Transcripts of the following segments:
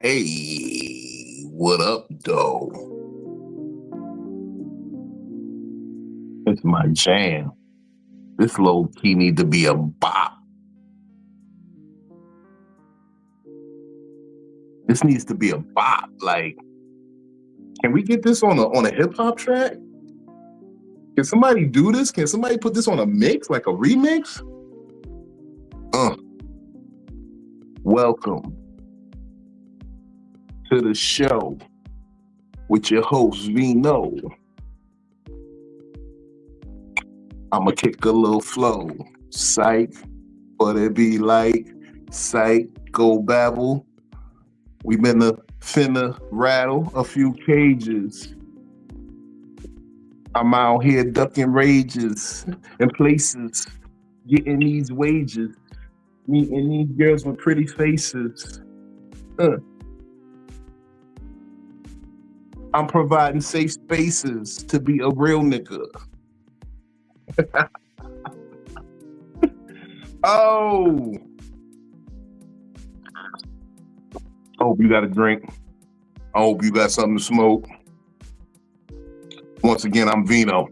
Hey, what up, though? It's my jam. This low key need to be a bop. This needs to be a bop. Like, can we get this on a hip hop track? Can somebody do this? Can somebody put this on a mix, like a remix? Welcome to the show with your host, Vino. I'ma kick a little flow. Psych, but it be like Psycho-Babble. We finna rattle a few cages. I'm out here ducking rages in places, getting these wages, meeting these girls with pretty faces. I'm providing safe spaces to be a real nigga. Oh, I hope you got a drink. I hope you got something to smoke. Once again, I'm Vino,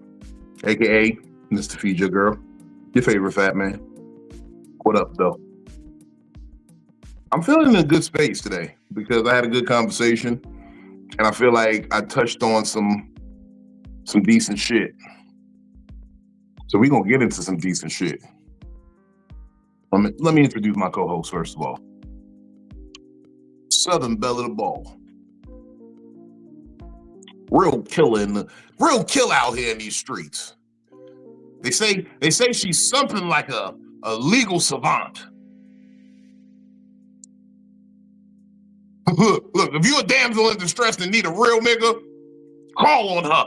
aka Mr. Feed Your Girl, your favorite fat man. What up, though? I'm feeling in a good space today because I had a good conversation, and I feel like I touched on some decent shit. So we're gonna get into some decent shit. Let me introduce my co-host first of all. Southern Belle of the Ball. Real killer out here in these streets. They say she's something like a legal savant. Look, if you're a damsel in distress and need a real nigga, call on her.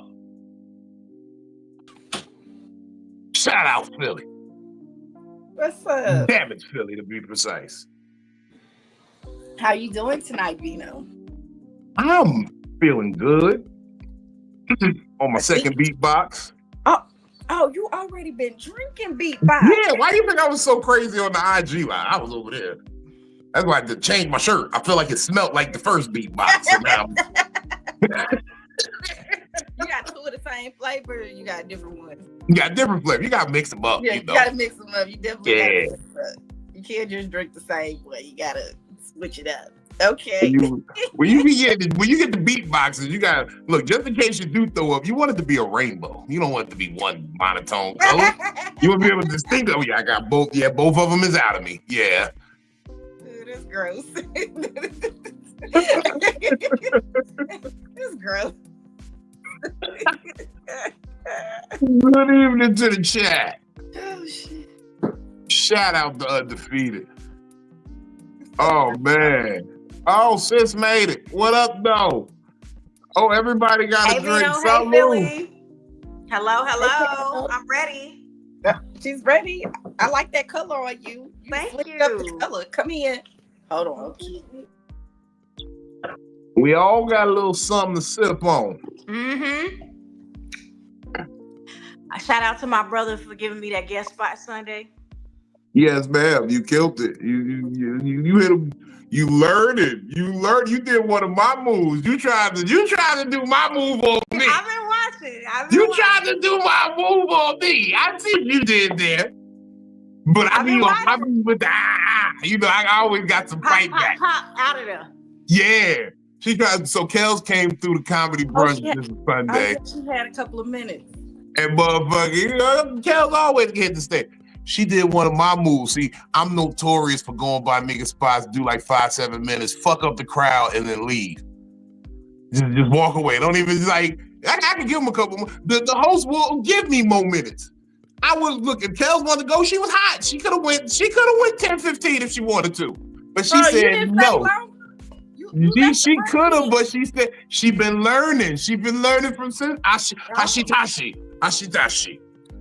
Shout out Philly. What's up? Damn it, Philly, to be precise. How you doing tonight, Vino? I'm feeling good. On my second beatbox. Oh, you already been drinking beatbox. Yeah, why do you think I was so crazy on the IG? I was over there. That's why I had to change my shirt. I feel like it smelled like the first beatbox. So now you got two of the same flavor, you got different ones. You got different flavor. You gotta mix them up. Yeah, you gotta mix them up. You definitely gotta mix them up. You can't just drink the same way. You gotta switch it up. Okay. When you get the beatboxes, you gotta look, just in case you do throw up, you want it to be a rainbow. You don't want it to be one monotone color. You want to be able to distinguish. Oh yeah, I got both. Yeah, both of them is out of me. Yeah. Dude, that's gross. That's gross. Good evening to the chat. Oh shit. Shout out to Undefeated. Oh man. Oh, sis made it. What up, though? Oh, everybody got a drink. Hey, Philly. Hello. I'm ready. She's ready. I like that color on you. Thank you. Up the color. Come in. Hold on. We all got a little something to sip on. Mm-hmm. Shout out to my brother for giving me that guest spot Sunday. Yes, ma'am. You killed it. You hit him. You learned it. You did one of my moves. You tried to do my move on me. I've been watching. You tried to do my move on me. I see what you did there. But I mean with the I always got some fight back. Pop out of there. Yeah. She tried. So Kels came through the comedy brunch this Sunday. She had a couple of minutes. And motherfucker, Kels always get the stage. She did one of my moves. See, I'm notorious for going by nigga spots, do like 5-7 minutes, fuck up the crowd, and then leave. Just walk away. Don't even like. I can give him a couple more. The host will give me more minutes. I was looking. Kels wanted to go. She was hot. She could have went 10-15 if she wanted to, but she said no. She could have, but she said she been learning. She been learning from Hashitashi.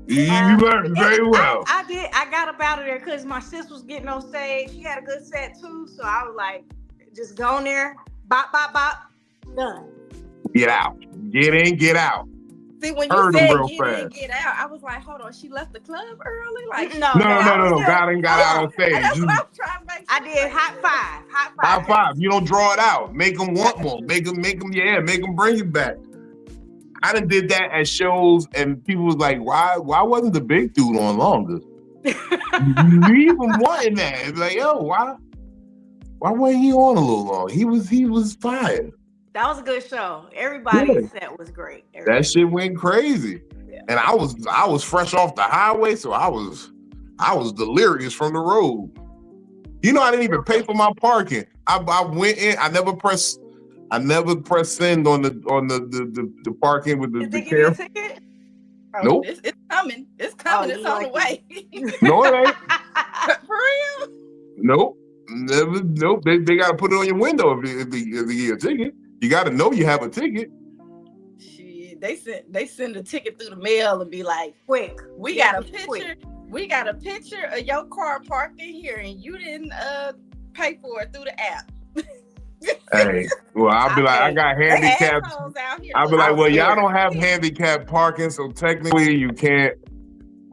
You learned very well. I did. I got up out of there because my sis was getting on stage. She had a good set too, so I was like, just go in there, bop, bop, bop, done. Get out. Get in, get out. See, when you said get in, get out, I was like, hold on, she left the club early? Like, no. Got out on stage. That's what I was trying to make sure. I did hot five. High five. You don't draw it out. Make them want more. Make them bring you back. I done did that at shows, and people was like, "Why wasn't the big dude on longer?" We even wanting that. It's like, yo, why wasn't he on a little long? He was fire. That was a good show. Everybody's set was great. That shit went crazy. Yeah. And I was fresh off the highway, so I was delirious from the road. You know, I didn't even pay for my parking. I went in. I never pressed send on the parking with the camera. Oh, nope. It's coming. It's coming. It's on the way. No, it ain't. For real? Nope. Never. Nope. They got to put it on your window if they give you a ticket. You got to know you have a ticket. Shit, they send a ticket through the mail and be like, "Quick, we got a picture. We got a picture of your car parked in here, and you didn't pay for it through the app." Hey, well, I'll be like, I got handicapped. I'll be like, well, y'all don't have handicapped parking, so technically you can't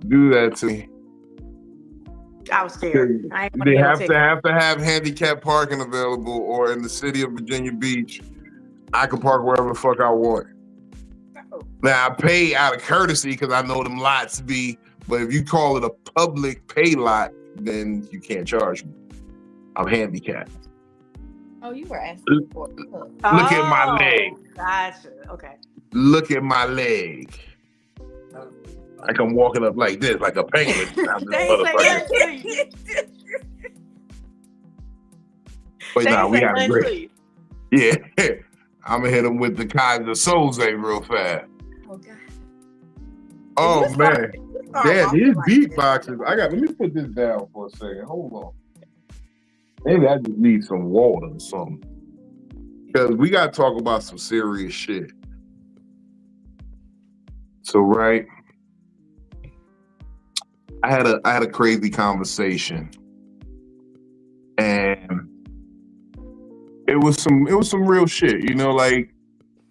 do that to me. I was scared. They have to have handicapped parking available, or in the city of Virginia Beach, I can park wherever the fuck I want. Now, I pay out of courtesy because I know them lots be, but if you call it a public pay lot, then you can't charge me. I'm handicapped. Oh, you were asking for it. Look at my leg. Gotcha. Okay. Look at my leg. I come walking up like this, like a penguin. But nah, we have a great. Yeah. I'm gonna hit him with the kinds of Soze real fast. Oh God. Oh man. Yeah, these beatboxes. Let me put this down for a second. Hold on. Maybe I just need some water or something. Because we gotta talk about some serious shit. So right. I had a crazy conversation. And it was some real shit, you know, like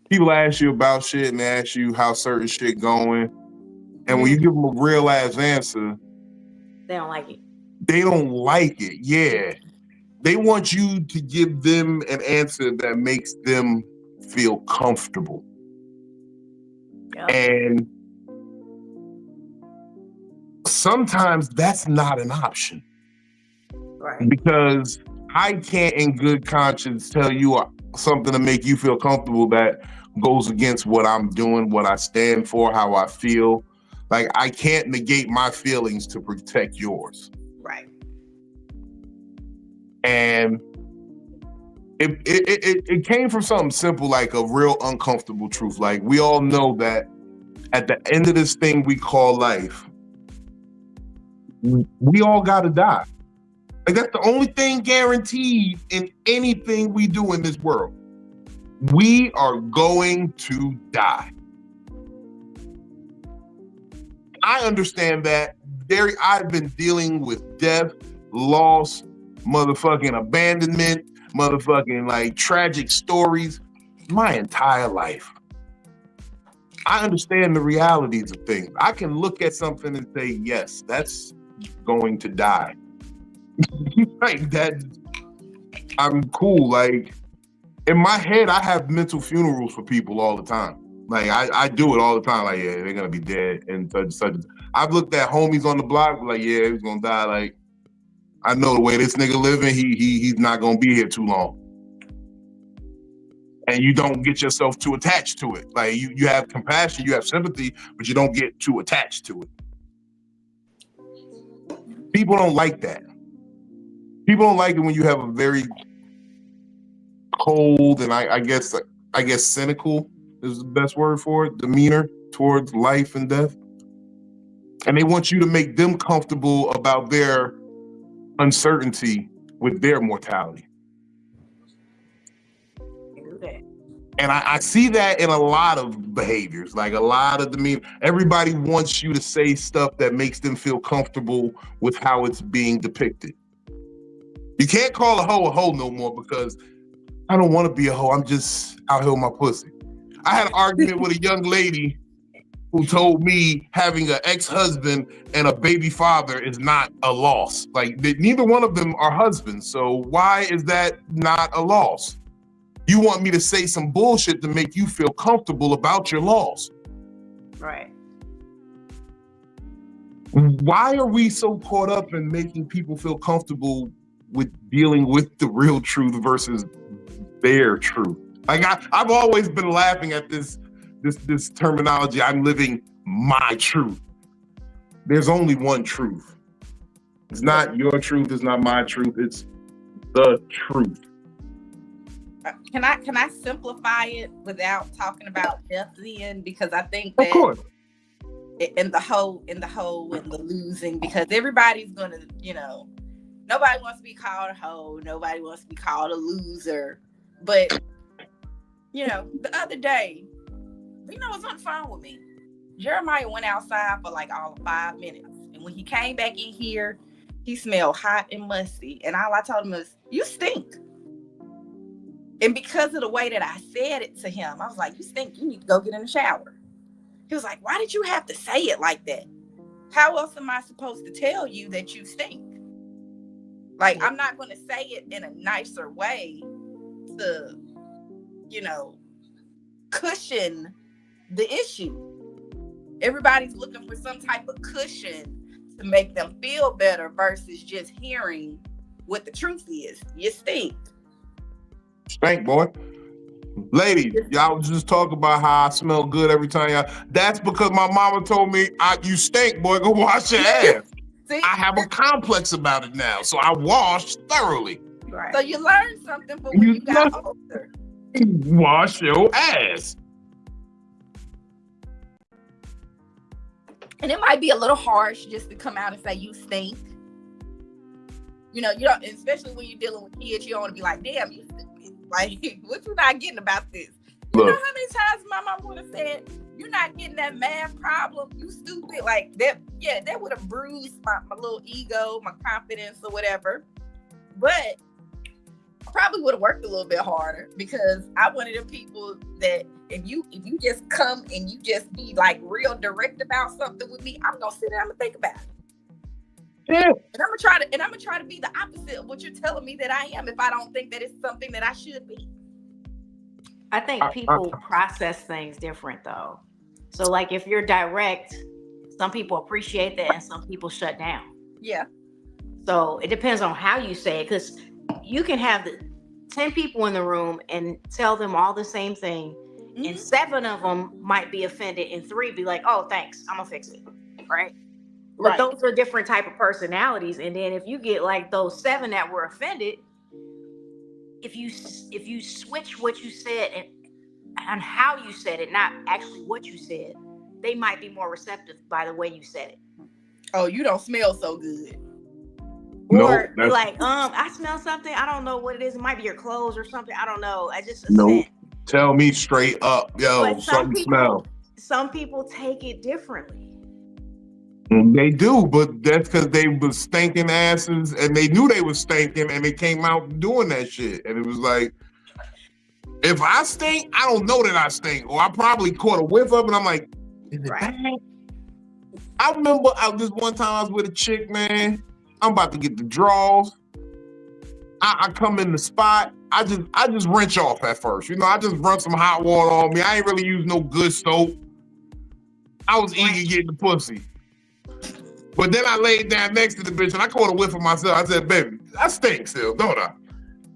people ask you about shit and they ask you how certain shit going. And when you give them a real ass answer, they don't like it. They don't like it. Yeah. They want you to give them an answer that makes them feel comfortable. Yep. And sometimes that's not an option. Right. Because I can't in good conscience tell you something to make you feel comfortable that goes against what I'm doing, what I stand for, how I feel. Like, I can't negate my feelings to protect yours. Right. And it came from something simple, like a real uncomfortable truth. Like, we all know that at the end of this thing we call life, we all gotta die. Like, that's the only thing guaranteed in anything we do in this world. We are going to die. I understand that. I've been dealing with death, loss, motherfucking abandonment, motherfucking like tragic stories my entire life. I understand the realities of things. I can look at something and say, yes, that's going to die. Like that, I'm cool. Like, in my head, I have mental funerals for people all the time. Like, I do it all the time. Like, yeah, they're gonna be dead and such and such. I've looked at homies on the block, like, yeah, he's gonna die. Like, I know the way this nigga living, he's not gonna be here too long. And you don't get yourself too attached to it. Like, you have compassion, you have sympathy, but you don't get too attached to it. People don't like that. People don't like it when you have a very cold and I guess cynical is the best word for it, demeanor towards life and death. And they want you to make them comfortable about their uncertainty with their mortality. And I see that in a lot of behaviors, like a lot of demeanor. Everybody wants you to say stuff that makes them feel comfortable with how it's being depicted. You can't call a hoe no more because I don't want to be a hoe. I'm just out here with my pussy. I had an argument with a young lady who told me having an ex-husband and a baby father is not a loss. Like, neither one of them are husbands. So why is that not a loss? You want me to say some bullshit to make you feel comfortable about your loss. Right. Why are we so caught up in making people feel comfortable with dealing with the real truth versus their truth? Like I've always been laughing at this terminology. I'm living my truth. There's only one truth. It's not your truth. It's not my truth. It's the truth. Can I simplify it without talking about death then? Because I think that of course. In the whole and the losing, because everybody's gonna, nobody wants to be called a hoe, nobody wants to be called a loser. But the other day, was on the phone with me. Jeremiah went outside for like all of 5 minutes. And when he came back in here, he smelled hot and musty. And all I told him was, you stink. And because of the way that I said it to him, I was like, you stink, you need to go get in the shower. He was like, why did you have to say it like that? How else am I supposed to tell you that you stink? Like, I'm not going to say it in a nicer way to, cushion the issue. Everybody's looking for some type of cushion to make them feel better versus just hearing what the truth is. You stink. Stink, boy. Ladies, y'all just talk about how I smell good every time y'all. That's because my mama told me, you stink, boy, go wash your ass. See? I have a complex about it now, so I wash thoroughly. Right. So you learned something from when you got older. Wash your ass. And it might be a little harsh just to come out and say you stink. You don't, especially when you're dealing with kids, you don't want to be like, damn, you stink. Like, what you not getting about this? You know how many times my mom would have said, you're not getting that math problem, you stupid. Like, that would have bruised my little ego, my confidence or whatever. But I probably would have worked a little bit harder, because I'm one of the people that if you just come and you just be like real direct about something with me, I'm gonna sit there, I'm gonna think about it. Yeah. And I'm gonna try to be the opposite of what you're telling me that I am if I don't think that it's something that I should be. I think people process things different though. So like if you're direct, some people appreciate that and some people shut down. Yeah. So it depends on how you say it, because you can have 10 people in the room and tell them all the same thing, and 7 of them might be offended and 3 be like, oh, thanks, I'm gonna fix it, right? But those are different type of personalities. And then if you get like those 7 that were offended, if you switch what you said and how you said it, not actually what you said, they might be more receptive by the way you said it. Oh, you don't smell so good. Or like, I smell something. I don't know what it is. It might be your clothes or something. I don't know. I just no. Tell me straight up, yo, something smell. Some people take it differently. They do, but that's because they was stinking asses and they knew they was stinking and they came out doing that shit. And it was like, if I stink, I don't know that I stink. Or I probably caught a whiff of it and I'm like, is it bad? I remember this one time I was with a chick, man. I'm about to get the draws. I come in the spot. I just wrench off at first. I just run some hot water on me. I ain't really use no good soap. I was eager to get the pussy. But then I laid down next to the bitch and I caught a whiff of myself. I said, baby, I stink still, don't I?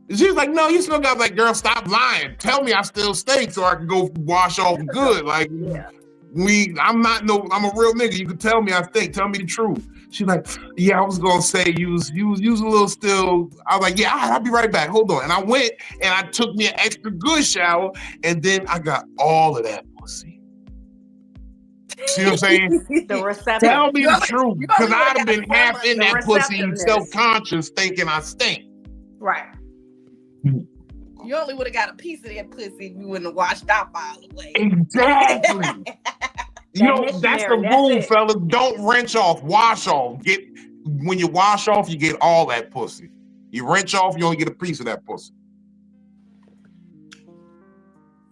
And she was like, no, you still got, like, girl, stop lying. Tell me I still stink so I can go wash off good. Like, I'm a real nigga. You can tell me I stink. Tell me the truth. She's like, yeah, I was gonna say you was a little still. I was like, yeah, I'll be right back. Hold on. And I went and I took me an extra good shower, and then I got all of that pussy. See what I'm saying? The reception. Tell me the truth, because I'd have been half in that pussy and self-conscious, thinking I stink. Right. You only would have got a piece of that pussy if you wouldn't have washed off all the way. Exactly. That's the rule, fellas. Don't wrench off, wash off. When you wash off, you get all that pussy. You wrench off, you only get a piece of that pussy.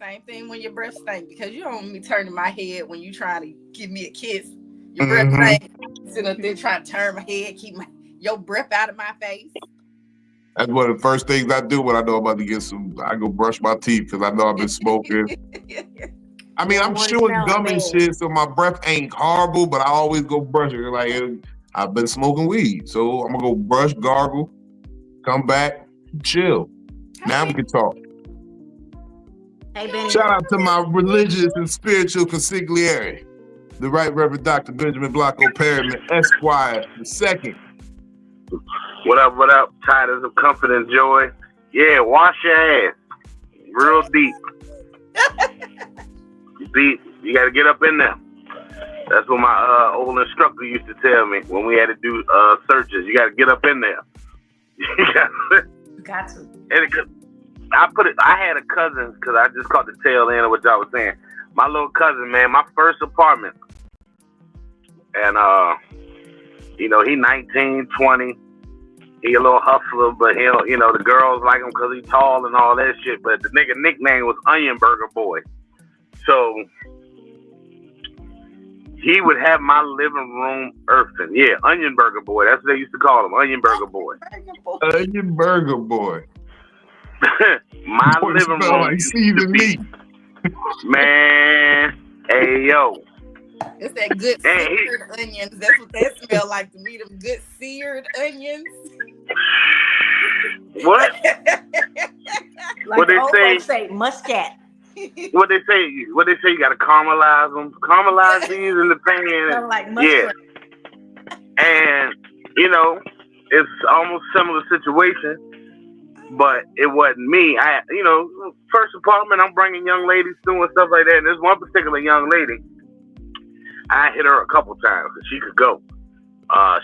same thing when your breath stink, because you don't want me turning my head when you trying to give me a kiss. Your breath stink. Sitting up there trying to turn my head, keep your breath out of my face. That's one of the first things I do when I know I'm about to get some. I go brush my teeth because I know I've been smoking. I mean, I'm chewing gum and shit, so my breath ain't horrible, but I always go brush it. Like, I've been smoking weed, so I'm gonna go brush, gargle, come back, chill. Now we can talk. Hey, Benny. Shout out to my religious and spiritual consigliere, the Right Reverend Dr. Benjamin Blanco Perryman, Esquire, the second. What up, tidings of comfort and joy? Yeah, wash your ass. Real deep. Deep. You got to get up in there. That's what my old instructor used to tell me when we had to do searches. You got to get up in there. Got to. I had a cousin, because I just caught the tail end of what y'all was saying. My little cousin, man, my first apartment. And, he 19, 20. He a little hustler, but the girls like him because he's tall and all that shit. But the nigga nickname was Onion Burger Boy. So he would have my living room earthing. Yeah, Onion Burger Boy. That's what they used to call him, Onion Burger Boy. Onion Burger Boy. My boy, living room like seasoned meat. Man, hey yo. It's that good seared onions. That's what they smell like to me. Them good seared onions. What? Like what they say muscat. What they say? You gotta caramelize them. Caramelize these in the pan. Like muscat. Yeah. And it's almost similar situation, but it wasn't me. First apartment, I'm bringing young ladies through and stuff like that. And there's one particular young lady. I hit her a couple times because she could go.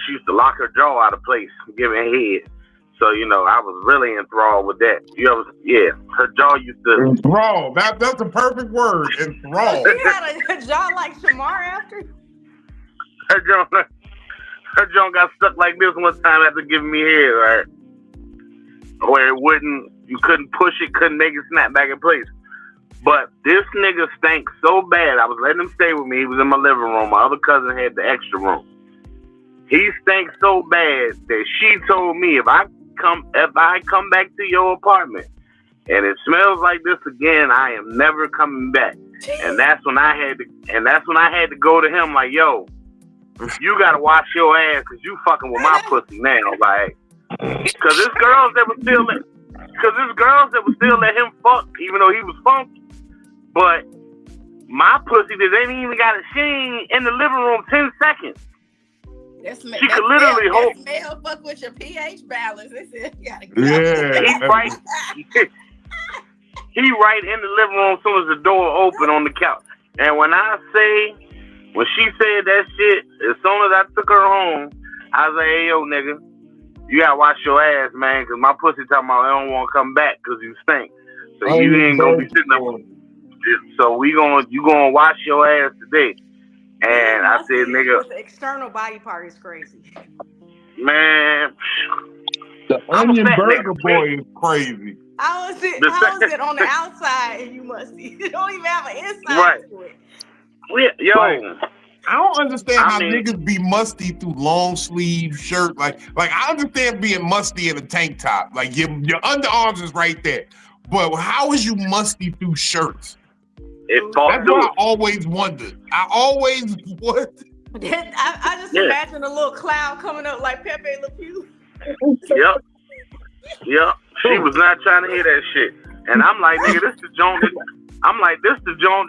She used to lock her jaw out of place, giving head. So, I was really enthralled with that. Her jaw used to... Enthralled. That's the perfect word. Enthralled. You had a jaw like Shamar after? Her jaw got stuck like this one time after giving me head, right? Where you couldn't push it, couldn't make it snap back in place. But this nigga stank so bad. I was letting him stay with me. He was in my living room. My other cousin had the extra room. He stank so bad that she told me if I come back to your apartment and it smells like this again, I am never coming back. And that's when I had to go to him like, yo, you gotta wash your ass because you fucking with my pussy now, like, because there's girls that would still let him fuck even though he was funky. But my pussy that ain't even got a sheen in the living room 10 seconds. She could literally hold. That smell fuck with your pH balance. They said you gotta go. Yeah. He right in the living room as soon as the door opened on the couch. And when she said that shit, as soon as I took her home, I was like, hey, yo, nigga, you gotta wash your ass, man, because my pussy talking about I don't want to come back because you stink. So you ain't gonna be sitting up. So you gonna wash your ass today. And I said, nigga, the external body part is crazy. Man, the Onion Burger Boy is crazy. How is it on the outside and you musty? You don't even have an inside to it. I don't understand how niggas be musty through long sleeve shirt. Like I understand being musty in a tank top. Like your underarms is right there. But how is you musty through shirts? That's what I always wondered. What? I just imagine a little cloud coming up like Pepe Le Pew. Yep. She was not trying to hear that shit. And I'm like, nigga, this the joint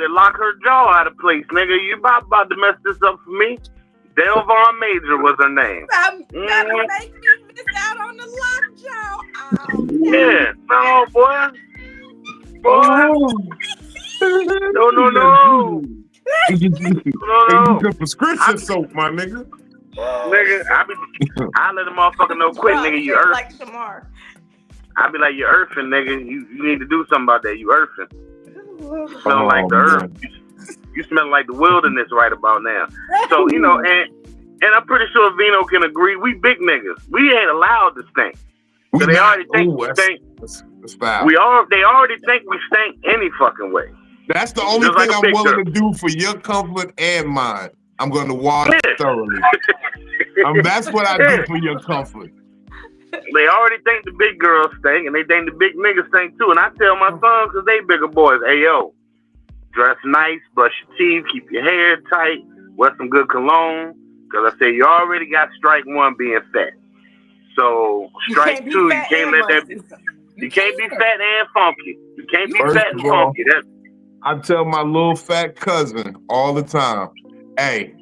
that locked her jaw out of place, nigga. You about to mess this up for me? Delvon Major was her name. Gotta make me miss out on the lockjaw. Oh, yeah, no, boy. No. The prescription soap, my nigga. Nigga, I let the motherfucker know quick, nigga. You earthing. Like Shamar. I be like, you earthing, nigga. You need to do something about that. You earthing. You smell like the earth. You smell like the wilderness right about now. So, and I'm pretty sure Vino can agree. We big niggas. We ain't allowed to stink. So they already think we stink. That's foul. They already think we stink any fucking way. That's the only Just like thing a I'm big willing girl. to do for your comfort and mine. I'm going to wash thoroughly. That's what I do for your comfort. They already think the big girls stink, and they think the big niggas stink too. And I tell my sons, because they bigger boys, hey, yo, dress nice, brush your teeth, keep your hair tight, wear some good cologne. Because I say you already got strike one being fat. So strike two, you can't let that. You can't be fat and funky. You can't be fat and funky. I tell my little fat cousin all the time, hey,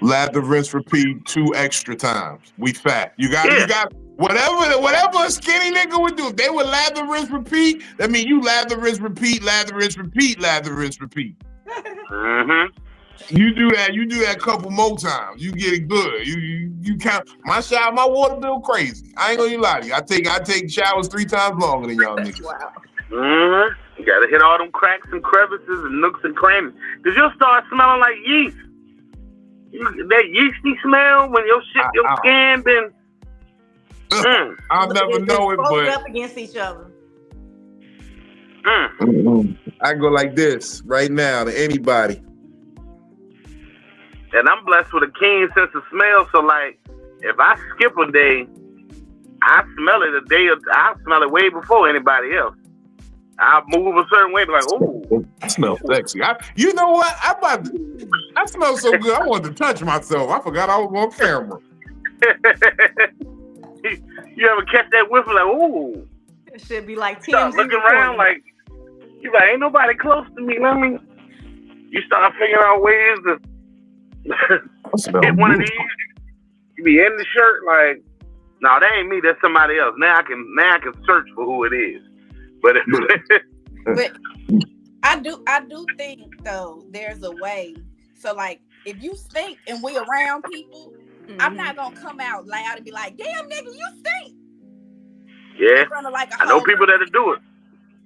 lather, rinse, repeat 2 extra times. We fat. You got whatever a skinny nigga would do. If they would lather, rinse, repeat, that means you lather, rinse, repeat, lather, rinse, repeat, lather, rinse, repeat. Mm-hmm. You do that a couple more times. You get it good. You count my water bill crazy. I ain't gonna even lie to you. I take showers 3 times longer than y'all niggas. Wow. Mm-hmm. You gotta hit all them cracks and crevices and nooks and crannies. Cause you'll start smelling like yeast. That yeasty smell when your skin been. I'll never know it, but up against each other. I go like this right now to anybody. And I'm blessed with a keen sense of smell, so like if I skip a day, I smell it I smell it way before anybody else. I move a certain way, be like, ooh. I smell sexy. You know what? I smell so good. I wanted to touch myself. I forgot I was on camera. You ever catch that whiff like, ooh? It should be like 10. Start looking around like, you like, ain't nobody close to me. Let me. You start figuring out ways to get one of these. You be in the shirt like, no, that ain't me. That's somebody else. Now I can search for who it is. But I do think though there's a way. So like if you stink and we around people, I'm not gonna come out loud and be like, damn nigga, you stink. Yeah. Like I know people that'll do it.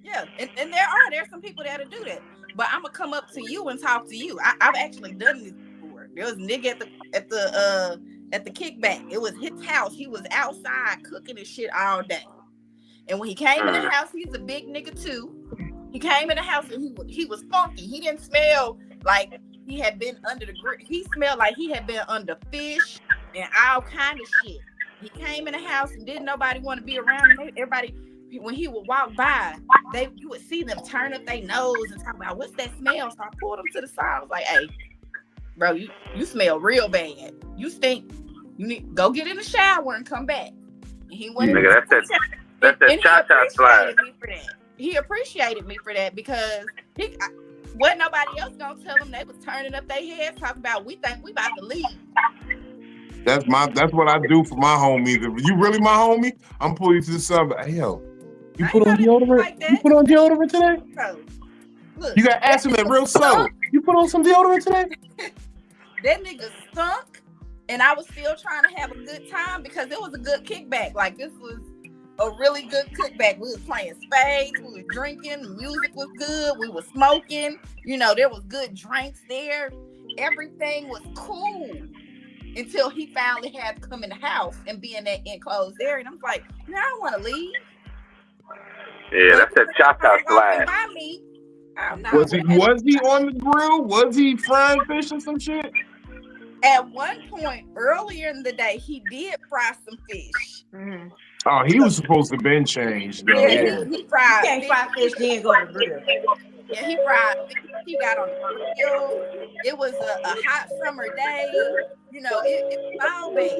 Yeah, and there's some people that'll do that. But I'm gonna come up to you and talk to you. I've actually done this before. There was a nigga at the kickback. It was his house. He was outside cooking his shit all day. And when he came in the house, he's a big nigga too. He came in the house and he was funky. He didn't smell like he had been under the grill. He smelled like he had been under fish and all kind of shit. He came in the house and didn't nobody want to be around him. Everybody, when he would walk by, you would see them turn up their nose and talk about, what's that smell? So I pulled him to the side. I was like, hey, bro, you smell real bad. You stink. You need go get in the shower and come back. And he went. Nigga, that's that cha-cha slide. He appreciated me for that because wasn't nobody else gonna tell him. They was turning up their heads talking about we think we about to leave. That's what I do for my homies. If you really my homie, I'm pulling you to the side. Hey yo, you put on deodorant? Like you put on deodorant today? Bro, look, you gotta ask him that real slow. You put on some deodorant today? That nigga stunk, and I was still trying to have a good time because it was a good kickback. Like this was a really good kickback. We was playing spades, we was drinking, the music was good, we was smoking. You know, there was good drinks there. Everything was cool until he finally had to come in the house and be in that enclosed area. And I'm like, I don't want to leave. Yeah, that's that cha-cha slide. Was he on the grill? Was he frying fish or some shit? At one point earlier in the day, he did fry some fish. Mm-hmm. Oh, he was supposed to been changed though. Yeah, he fried. You can't fry fish, then go to the grill. Yeah, he fried. He got on the grill. It was a hot summer day. You know, it was all bad.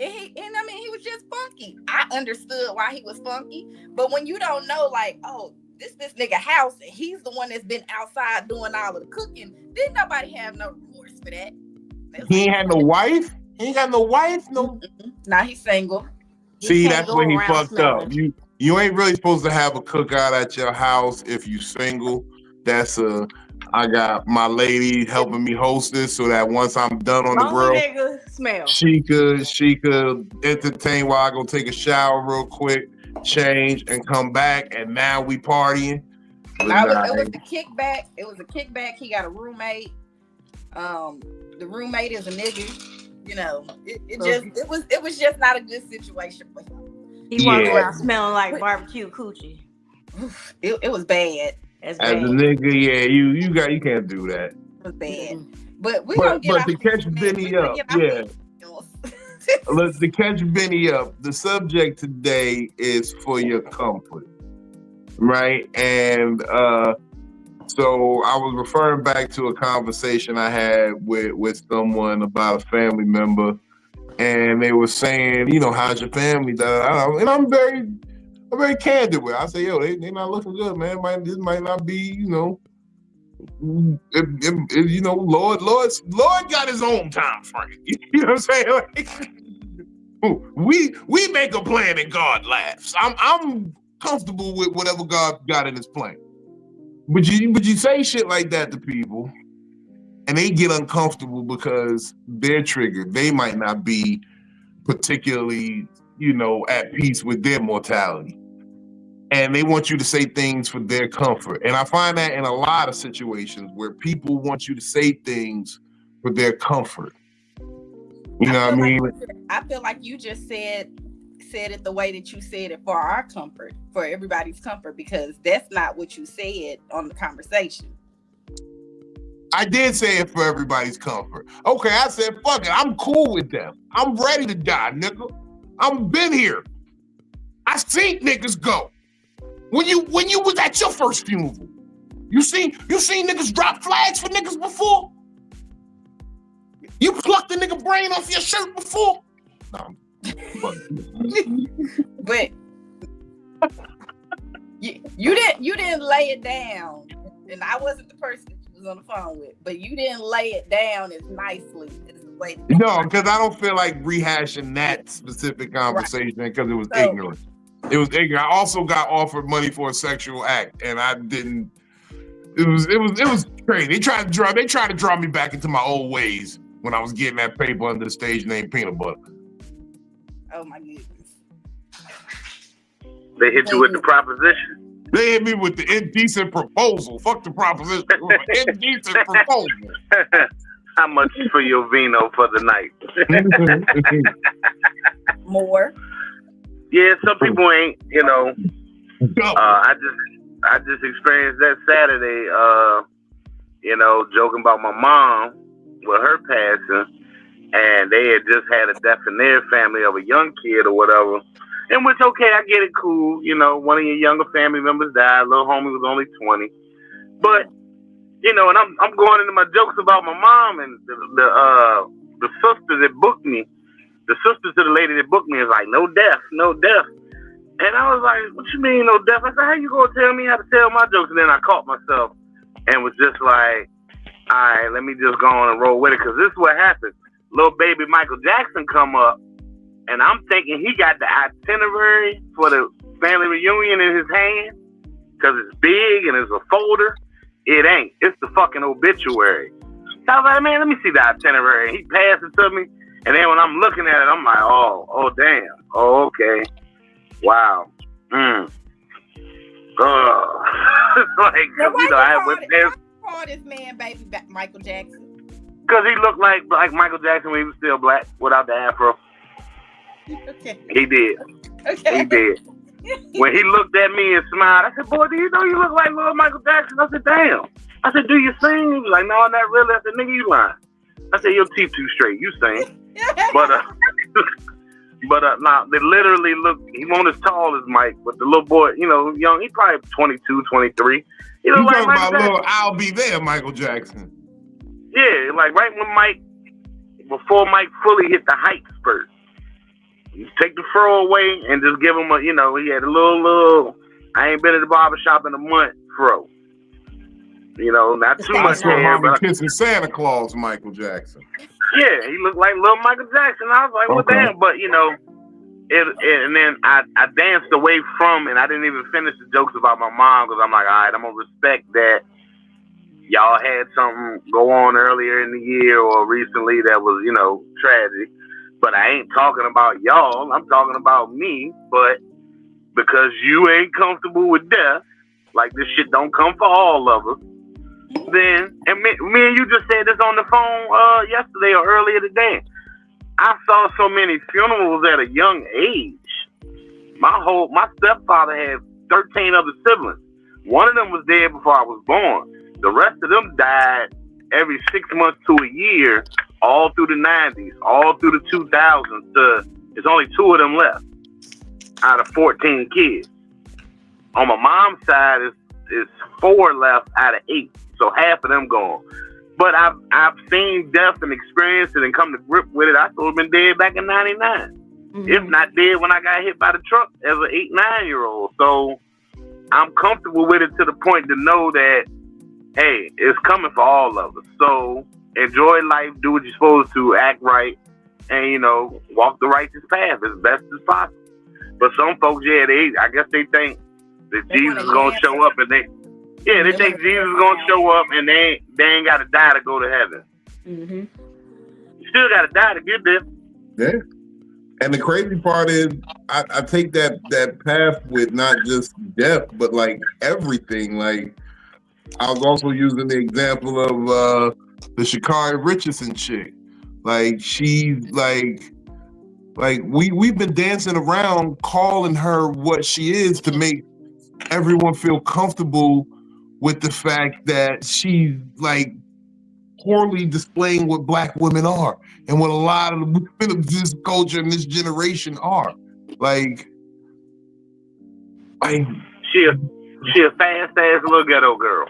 And I mean, he was just funky. I understood why he was funky, but when you don't know, like, oh, this nigga house, and he's the one that's been outside doing all of the cooking, didn't nobody have no remorse for that. He ain't had no wife. He ain't got no wife. No. Now he's single. See, that's when he fucked up. You ain't really supposed to have a cookout at your house if you single. I got my lady helping me host this so that once I'm done on the grill, smell. she could entertain while I go take a shower real quick, change, and come back. And now we partying. It was a kickback. It was a kickback. He got a roommate. The roommate is a nigga. You know, it was just not a good situation for him. He walked around smelling like barbecue coochie. It was bad. That's As a bad. nigga, yeah, you can't do that. was bad. Mm-mm. But we gonna get But off to catch Benny up, yeah. Look, to catch Benny up, the subject today is for your comfort, right? And so I was referring back to a conversation I had with someone about a family member, and they were saying, you know, how's your family? And I'm very candid with it. I say, yo, they not looking good, man. This might not be, you know, you know, Lord got his own time frame. You know what I'm saying? Like, we make a plan and God laughs. I'm comfortable with whatever God got in his plan. But you say shit like that to people, and they get uncomfortable because they're triggered. They might not be particularly, you know, at peace with their mortality. And they want you to say things for their comfort. And I find that in a lot of situations where people want you to say things for their comfort. You know what I mean? I feel like you just said it the way that you said it for our comfort, for everybody's comfort, because that's not what you said on the conversation. I did say it for everybody's comfort. Okay, I said, fuck it, I'm cool with them. I'm ready to die, nigga. I've been here. I seen niggas go. When you was at your first funeral, you seen niggas drop flags for niggas before? You plucked a nigga brain off your shirt before? No. But you didn't lay it down, and I wasn't the person that you was on the phone with, but you didn't lay it down as nicely as the way. No, because I don't feel like rehashing that specific conversation because it was ignorant. It was ignorant. I also got offered money for a sexual act, and I didn't. It was crazy. They tried to draw me back into my old ways when I was getting that paper under the stage name Peanut Butter. Oh my goodness. They hit you with the proposition. They hit me with the indecent proposal. Fuck the proposition. Indecent proposal. How much for your vino for the night? More. Yeah, some people ain't, you know. I just experienced that Saturday, you know, joking about my mom with her passing, and they had just had a death in their family of a young kid or whatever. And which, okay, I get it, cool. You know, one of your younger family members died. Little homie was only 20. But, you know, and I'm going into my jokes about my mom, and the sister that booked me, the sister to the lady that booked me is like, no death. And I was like, what you mean, no death? I said, how you gonna tell me how to tell my jokes? And then I caught myself and was just like, all right, let me just go on and roll with it. Because this is what happened. Little baby Michael Jackson come up, and I'm thinking he got the itinerary for the family reunion in his hand because it's big and it's a folder. It ain't. It's the fucking obituary. So I was like, man, let me see the itinerary. He passed it to me. And then when I'm looking at it, I'm like, oh, damn. Oh, okay. Wow. Like, Now, you know, I went there. Why you call this man baby Michael Jackson? Because he looked like Michael Jackson when he was still black without the afro. Okay. He did. Okay. He did. When he looked at me and smiled, I said, boy, do you know you look like little Michael Jackson? I said, damn. I said, do you sing? He was like, no, not really. I said, nigga, you lying. I said, your teeth too straight. You sing. But nah, they literally look, he won't as tall as Mike, but the little boy, you know, young, he probably 22, 23. He look You like talking Michael about Jackson. little I'll be there, Michael Jackson. Yeah, like right when before Mike fully hit the height spurt. You take the fro away and just give him you know, he had a little, I ain't been at the barbershop in a month fro. You know, not too much hair, but kissing Santa Claus, Michael Jackson. Yeah, he looked like little Michael Jackson. I was like, well, damn. But, you know, and then I danced away from, and I didn't even finish the jokes about my mom because I'm like, all right, I'm going to respect that y'all had something go on earlier in the year or recently that was, you know, tragic. But I ain't talking about y'all. I'm talking about me. But because you ain't comfortable with death, like this shit don't come for all of us, then, and me and you just said this on the phone yesterday or earlier today. I saw so many funerals at a young age. My stepfather had 13 other siblings. One of them was dead before I was born. The rest of them died every 6 months to a year, all through the 90s, all through the 2000s. There's only 2 of them left out of 14 kids. On my mom's side, is 4 left out of 8, so half of them gone. But I've seen death and experienced it and come to grip with it. I thought have been dead back in '99, if not dead when I got hit by the truck as an 8, 9-year-old. So I'm comfortable with it to the point to know that, hey, it's coming for all of us. So enjoy life, do what you're supposed to, act right, and walk the righteous path as best as possible. But some folks, I guess they think that Jesus is gonna show up, and they think Jesus is gonna show up, and they ain't gotta die to go to heaven. Mm-hmm. You still gotta die to get there. Yeah. And the crazy part is, I take that path with not just death, but like everything. Like I was also using the example of the Sha'Carri Richardson chick. Like she's like we've been dancing around calling her what she is to make everyone feel comfortable with the fact that she's like poorly displaying what Black women are and what a lot of the women of this culture and this generation are. Like she a fast ass little ghetto girl.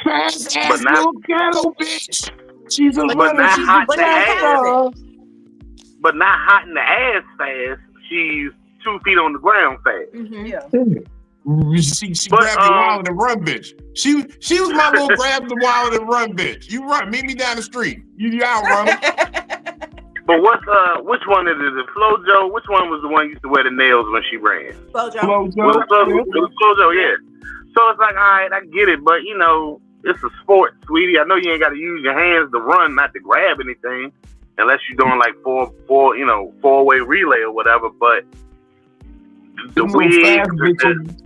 Fast ass little ghetto bitch. She's a but not hot in the ass. But not hot in the ass fast. She's 2 feet on the ground fast. Mm-hmm. Yeah. She grabbed the wild and run bitch. She was my little grab the wild and run bitch. You run, meet me down the street. You outrun her. But which one is it? FloJo? Which one was the one who used to wear the nails when she ran? FloJo. FloJo, yeah. So it's like, all right, I get it, but it's a sport, sweetie. I know you ain't got to use your hands to run, not to grab anything, unless you're doing like four-way relay or whatever. But the real fast bitches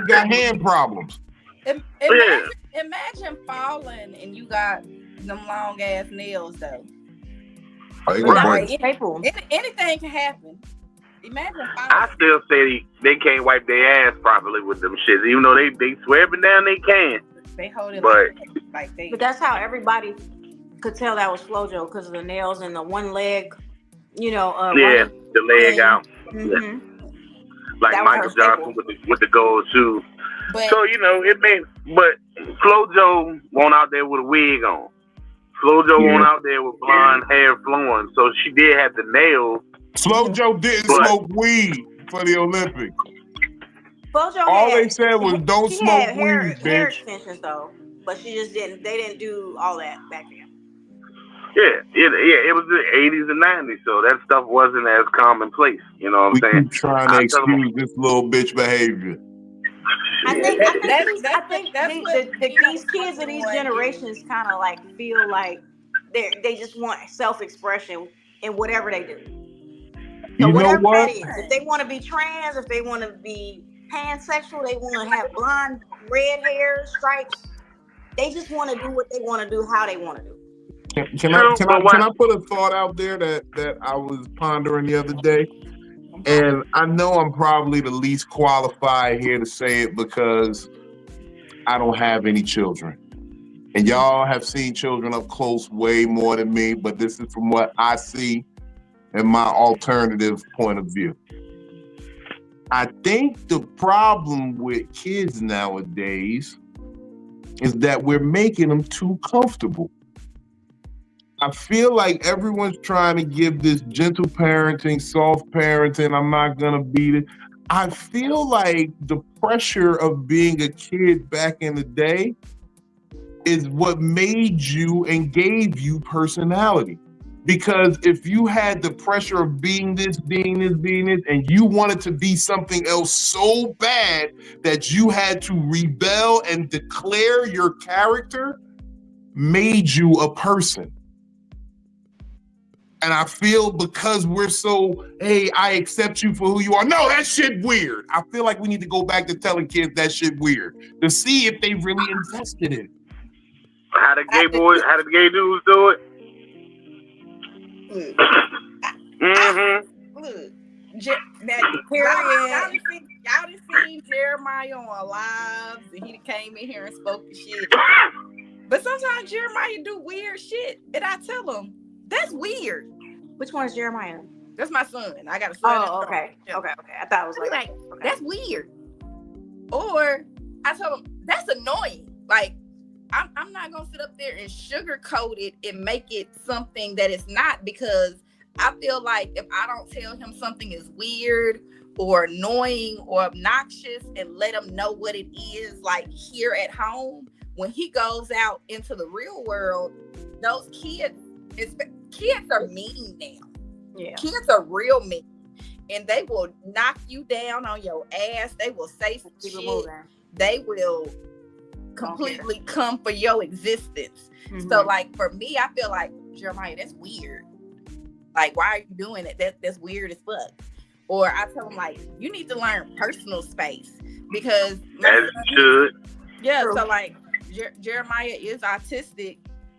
got hand problems. Imagine falling and you got them long ass nails though. Anything can happen. Imagine falling. I still say they can't wipe their ass properly with them shits, even though they swear up and down they can. They hold it but that's how everybody could tell that was FloJo because of the nails and the one leg, the leg out. Mm-hmm. Yeah. Like Michael Johnson with the gold shoes. So but FloJo went out there with a wig on. FloJo went out there with blonde hair flowing, so she did have the nails. FloJo didn't smoke weed for the Olympics. FloJo all they said was don't smoke weed, hair bitch. Extensions though, but she just didn't. They didn't do all that back then. Yeah, it was the 80s and 90s, so that stuff wasn't as commonplace. You know what I'm saying? We keep trying to excuse this little bitch behavior. I think these kids of these generations kind of like feel like they just want self-expression in whatever they do. So whatever that is, if they want to be trans, if they want to be pansexual, they want to have blonde, red hair, stripes. They just want to do what they want to do, how they want to do. Can I put a thought out there that I was pondering the other day? And I know I'm probably the least qualified here to say it because I don't have any children. And y'all have seen children up close way more than me, but this is from what I see and my alternative point of view. I think the problem with kids nowadays is that we're making them too comfortable. I feel like everyone's trying to give this gentle parenting, soft parenting, I'm not gonna beat it. I feel like the pressure of being a kid back in the day is what made you and gave you personality. Because if you had the pressure of being this, and you wanted to be something else so bad that you had to rebel and declare your character, made you a person. And I feel because we're so, hey, I accept you for who you are. No, that shit weird. I feel like we need to go back to telling kids that shit weird to see if they really invested in it. How the gay dudes do it? Look, that period. Y'all done seen Jeremiah on lives, and he came in here and spoke the shit. But sometimes Jeremiah do weird shit, and I tell him that's weird. Which one is Jeremiah? That's my son. I got a son. Oh, okay. Okay. I thought it was like okay. That's weird. Or I tell him that's annoying. Like I'm not gonna sit up there and sugarcoat it and make it something that it's not, because I feel like if I don't tell him something is weird or annoying or obnoxious and let him know what it is, like here at home, when he goes out into the real world, those kids are mean now. Yeah. Kids are real mean, and they will knock you down on your ass. They will say some shit. They will completely come for your existence. Mm-hmm. So like for me, I feel like, Jeremiah, that's weird. Like, why are you doing it? That's weird as fuck. Or I tell them, like, you need to learn personal space, because as you should. Yeah. So like Jeremiah is autistic,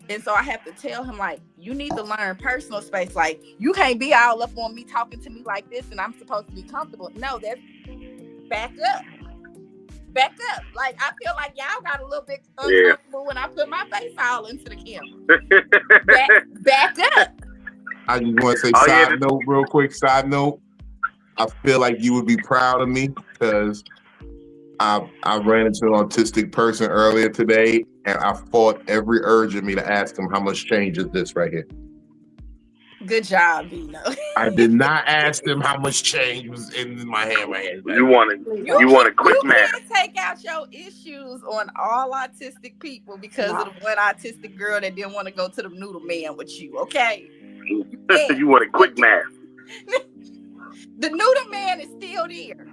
and so I have to tell him, like, you need to learn personal space. Like, you can't be all up on me talking to me like this, and I'm supposed to be comfortable. No, that's back up. Like, I feel like y'all got a little bit uncomfortable when I put my face all into the camera. back up. I just want to say side note, real quick. Side note. I feel like you would be proud of me, because I ran into an autistic person earlier today, and I fought every urge in me to ask him how much change is this right here. Good job, Vino. I did not ask him how much change was in my hand. You want a quick math. You can't take out your issues on all autistic people because of the one autistic girl that didn't want to go to the noodle man with you, okay? You want a quick math. The noodle man is still there.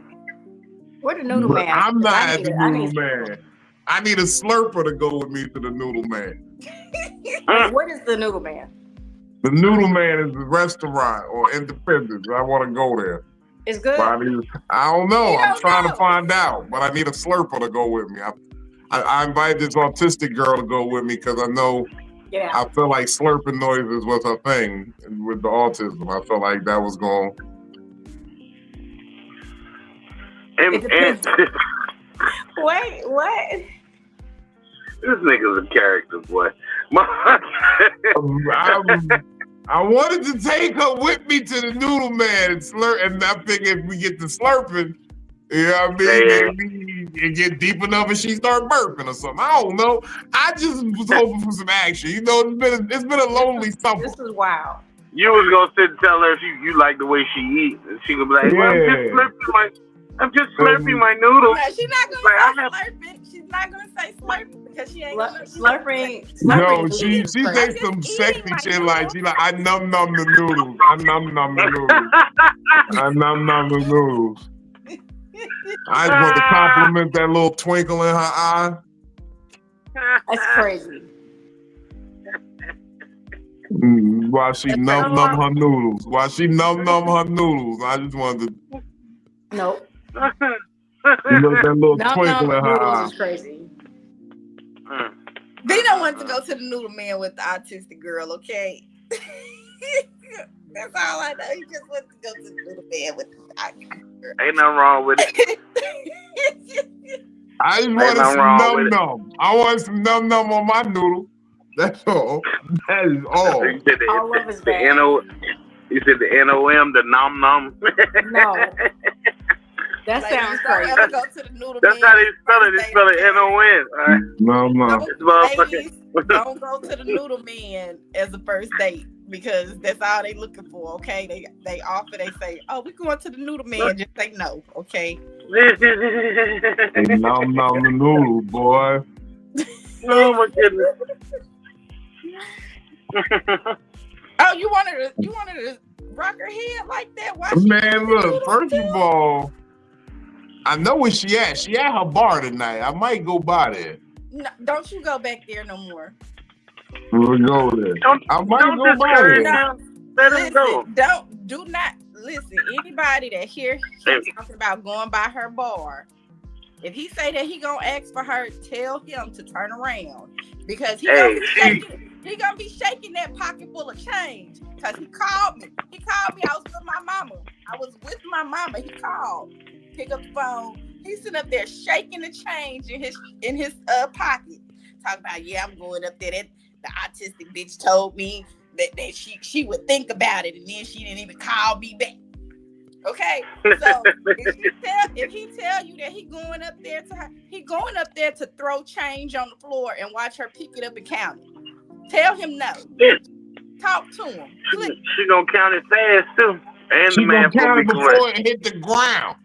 Where the noodle man? I'm not at the noodle man. I need a slurper to go with me to the noodle man. What is the noodle man? The noodle man is a restaurant or independent. I want to go there. It's good. I don't know. I'm trying to find out, but I need a slurper to go with me. I invited this autistic girl to go with me because I know. Yeah. I feel like slurping noises was her thing with the autism. I felt like that was going. Wait, what? This nigga's a character, boy. I wanted to take her with me to the noodle man and slurp, and I figured if we get to slurping, you know what I mean, it get deep enough and she start burping or something. I don't know. I just was hoping for some action. You know, it's been a lonely summer. This is wild. You was gonna sit and tell her if you like the way she eats, and she gonna be like, well, I'm just slurping my noodles. No, she's not gonna say slurping. She's not gonna say slurping because she ain't gonna slurping. No, she says some sexy shit like I num the noodles. I num the noodles. I num the noodles. I just want to compliment that little twinkle in her eye. That's crazy. While she num her noodles. I just wanted to. Nope. That little twinkle in her eye. Is crazy. Vino wants to go to the noodle man with the autistic girl, okay? That's all I know. He just wants to go to the noodle man with the autistic girl. Ain't nothing wrong with it. I just wanted some num. I wanted some num on my noodle. That's all. That is all. All of his bad. You said the NOM, the nom. No. That sounds crazy. Ever go to the noodle That's how they spell it. They spell it NON. Right? No. Don't go to the noodle man as a first date, because that's all they looking for. Okay, they offer. They say, "Oh, we going to the noodle man." Just say no. Okay. Nom the noodle, boy. Oh my goodness. Oh, you wanted to rock her head like that? Why? Man, look. First of all, I know where she at. She at her bar tonight. I might go by there. No, don't you go back there no more. We'll go there. I might go by there. No, let him go. Do not listen. Anybody that hear him talking about going by her bar, if he say that he gonna ask for her, tell him to turn around, because he gonna be shaking that pocket full of change. Cause he called me. I was with my mama. He called. Pick up the phone. He's sitting up there shaking the change in his pocket. Talking about, yeah, I'm going up there. That the autistic bitch told me that she would think about it, and then she didn't even call me back. Okay, so if he tell you that he going up there to throw change on the floor and watch her pick it up and count it. Tell him no. Yeah. Talk to him. She gonna count it fast too, and She the man gonna count it before before it hit the ground.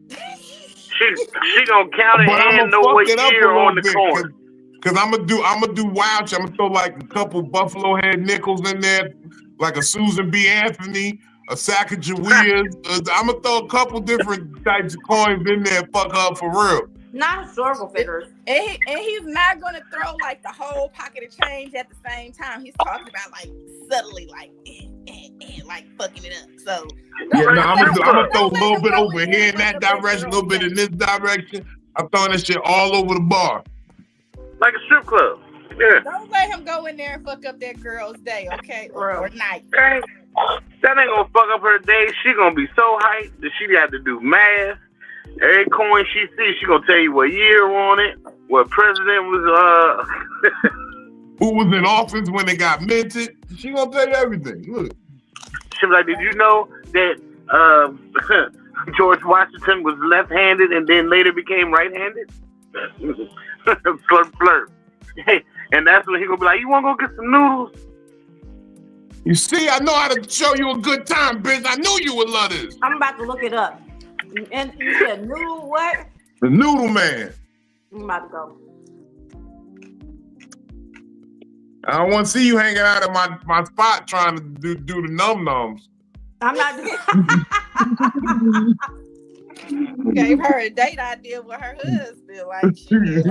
She gonna count it But I'm and gonna know fuck what it up a year on little the bit, corn. cause I'm gonna do wild shit. I'm gonna throw like a couple Buffalo Head nickels in there, like a Susan B. Anthony, a sack of Jawias. I'm gonna throw a couple different types of coins in there, fuck her up for real. Not historical figures. And he's not gonna throw like the whole pocket of change at the same time. He's talking about like subtly, like like fucking it up. So Yeah, no, I'm gonna throw a don't let little him bit go over in here there in that and fuck up direction, a that little bit in this direction. I'm throwing that shit all over the bar. Like a strip club. Yeah. Don't let him go in there and fuck up that girl's day, okay, or night. That ain't gonna fuck up her day. She gonna be so hyped that she got to do math. Every coin she sees, she gonna tell you what year on it, what president was Who was in office when they got minted? She gonna tell you everything. Look. She was like, did you know that George Washington was left-handed and then later became right-handed? Flirt, flirt. And that's when he gonna be like, you wanna go get some noodles? You see, I know how to show you a good time, bitch. I knew you would love this. I'm about to look it up. And you said noodle what? The Noodle Man. I'm about to go. I don't want to see you hanging out at my spot trying to do the num-nums. I'm not. Gave her a date idea with her husband. Like, You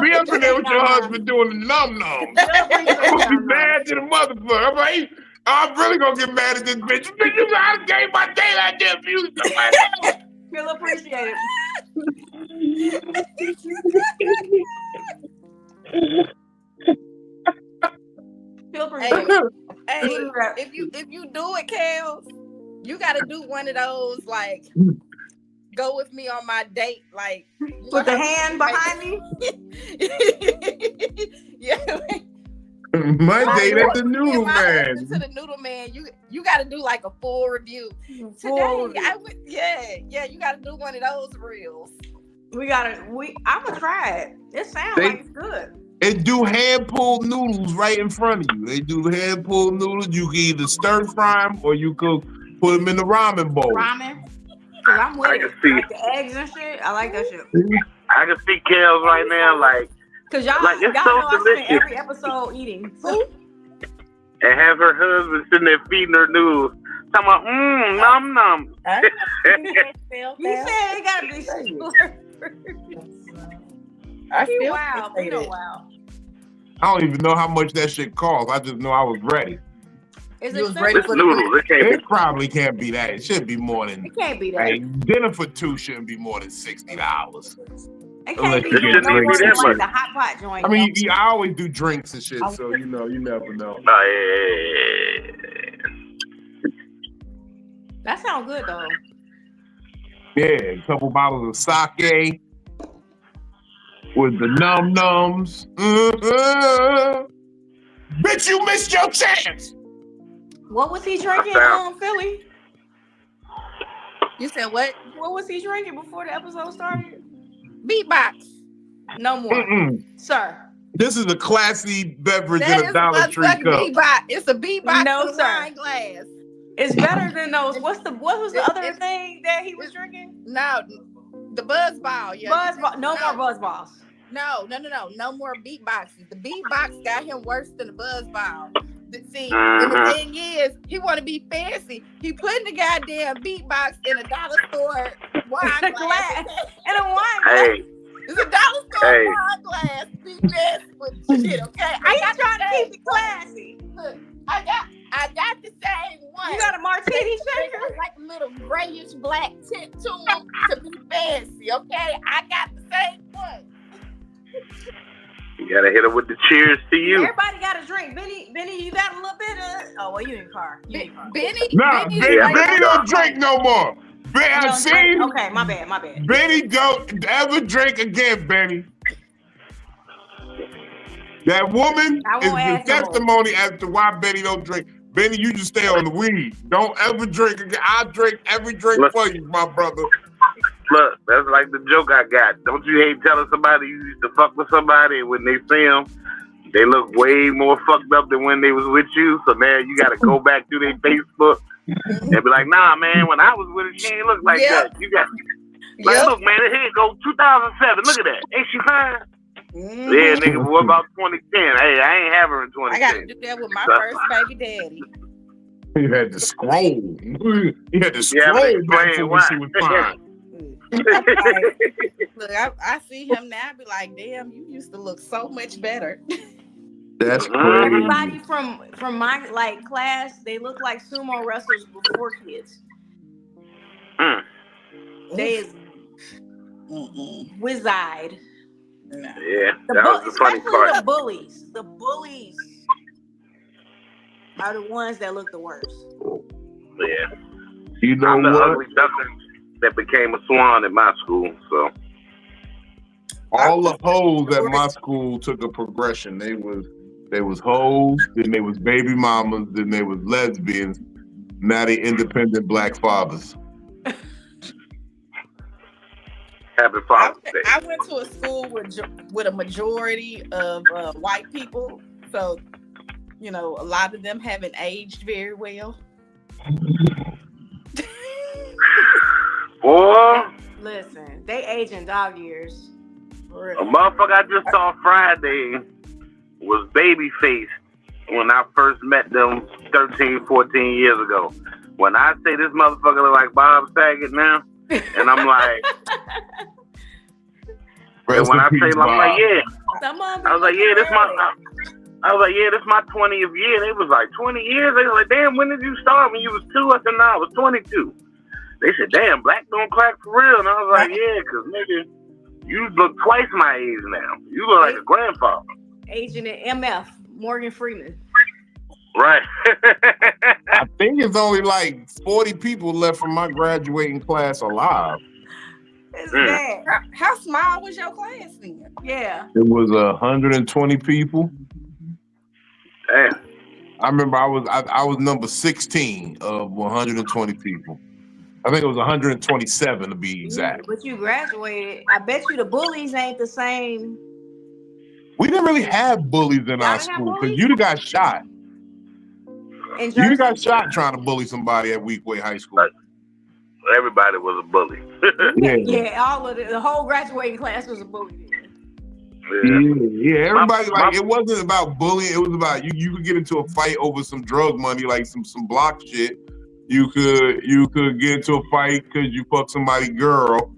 be up in there with your husband doing the num-nums. I'm gonna be mad to the motherfucker. I'm like, I'm really gonna get mad at this bitch. You guys gave my date idea for you. Feel appreciated. Feel appreciated. Hey, if you do it, Kels, you gotta do one of those like go with me on my date, like with the hand behind me. Yeah. My date at the Noodle Man. To the Noodle Man, you got to do like a full review. Today, you got to do one of those reels. I'm gonna try it. It sounds like it's good. They do hand pulled noodles right in front of you. They do hand pulled noodles. You can either stir fry them or you could put them in the ramen bowl. Ramen, cause I'm with it. Like the eggs and shit. I like that shit. I can see Kels right now, like. Cause y'all Like, it's know so I delicious. spend every episode eating. And have her husband sitting there feeding her noodles. Talking about, nom nom. You said it gotta be wow. Wow. I don't even know how much that shit costs. I just know I was ready. Is You was it ready It's noodles. It probably can't be that. It should be more than. It can't be that. Hey, dinner for two shouldn't be more than $60. It Unless can't be you get no more drinks than and like shit. the hot pot joint. I mean, I always do drinks and shit, so you know, you never know. That sounds good though. Yeah, a couple bottles of sake with the num-nums. Bitch, you missed your chance. What was he drinking, Philly? You said what? What was he drinking before the episode started? Beatbox. No more, sir. This is a classy beverage That in a is Dollar Tree cup. beatbox. It's a beatbox No, in a sir. wine glass. It's better than those. What was the other thing that he was drinking? No, the buzz ball. Yeah, Buzzball. No more buzz balls. No more beatboxes. The beatbox got him worse than the buzz ball. See, and the thing is, he want to be fancy. He putting the goddamn beatbox in a dollar store wine glass. In a wine glass. Hey, It's a dollar store wine glass. Be fancy with shit, okay? I got trying to keep it classy. Look, I got the same one. You got a martini shaker? Like a little grayish black tint to them to be fancy, okay? I got the same one. you gotta hit her with the cheers to you. Everybody got a drink. Benny, you got a little bit of. Oh well, you in car. Benny. Nah, Benny don't drink no more. Ben, see? Okay, my bad. Benny, don't ever drink again, Benny. That woman is the testimony as to why Benny don't drink. Benny, you just stay on the weed. Don't ever drink again. I drink every drink for you, my brother. Look, that's like the joke I got. Don't you hate telling somebody you used to fuck with somebody and when they see them, they look way more fucked up than when they was with you? So now you got to go back to their Facebook and be like, nah, man, when I was with her, she ain't look like that. You got look, man, here go 2007. Look at that. Ain't she fine? Mm-hmm. Yeah, nigga, but what about 2010? Hey, I ain't have her in 2010. I got to do that with my first baby daddy. You had to scroll. You had to scroll back before she was fine. Look, I see him now. I be like, damn, you used to look so much better. That's crazy. Everybody from my class, they look like sumo wrestlers before kids. They whiz-eyed. No. Yeah, that was the funny part. The bullies are the ones that look the worst. Yeah. You know I'm the what? ugly duckling that became a swan at my school. So all the hoes at my school took a progression. They was hoes, then they was baby mamas, then they was lesbians. Now they independent black fathers. Happy Father's Day. I went to a school with a majority of white people, so you know a lot of them haven't aged very well. Boy, listen, they age in dog years. A motherfucker I just saw Friday was Babyface when I first met them 13, 14 years ago. When I say this motherfucker look like Bob Saget now, and I'm like, and when I say, I'm like, yeah. I was like, yeah, this my 20th year. They was like, 20 years? They was like, damn, when did you start? When you was 2? I said, no, I was 22. They said, damn, black don't crack for real. And I was like, yeah, because nigga, you look twice my age now. You look like a grandfather. Aging in MF, Morgan Freeman. Right. I think it's only like 40 people left from my graduating class alive. It's bad. How small was your class then? Yeah. It was 120 people. Damn. I remember I was number 16 of 120 people. I think it was 127 to be exact. But you graduated. I bet you the bullies ain't the same. We didn't really have bullies in our school because you'd have got shot. You got shot trying to bully somebody at Weequahic High School. Everybody was a bully. Yeah, all of the whole graduating class was a bully. Yeah, everybody it wasn't about bullying. It was about you could get into a fight over some drug money, like some block shit. You could get into a fight because you fucked somebody's girl.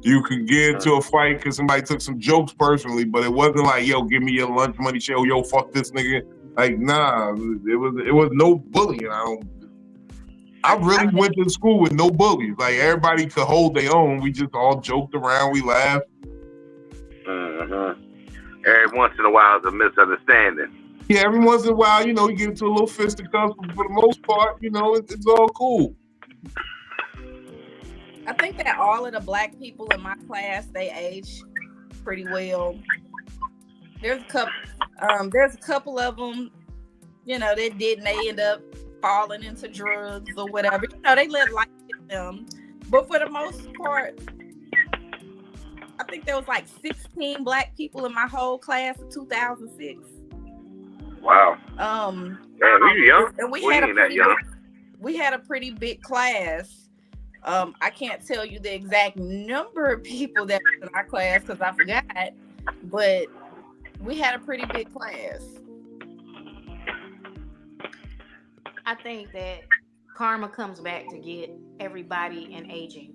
You could get into a fight because somebody took some jokes personally, but it wasn't like, yo, give me your lunch money, show, yo, fuck this nigga. Like, nah, it was no bullying. I really went to school with no bullies. Like, everybody could hold their own. We just all joked around. We laughed. Every once in a while, it's a misunderstanding. Yeah, every once in a while, you get into a little fisticuffs, but for the most part, it's all cool. I think that all of the black people in my class, they age pretty well. There's a couple of them, that didn't. They end up falling into drugs or whatever. They let life hit them. But for the most part, I think there was like 16 black people in my whole class of 2006. Wow. Man, we young. And we had a pretty big class. I can't tell you the exact number of people that were in our class because I forgot, but we had a pretty big class. I think that karma comes back to get everybody in aging.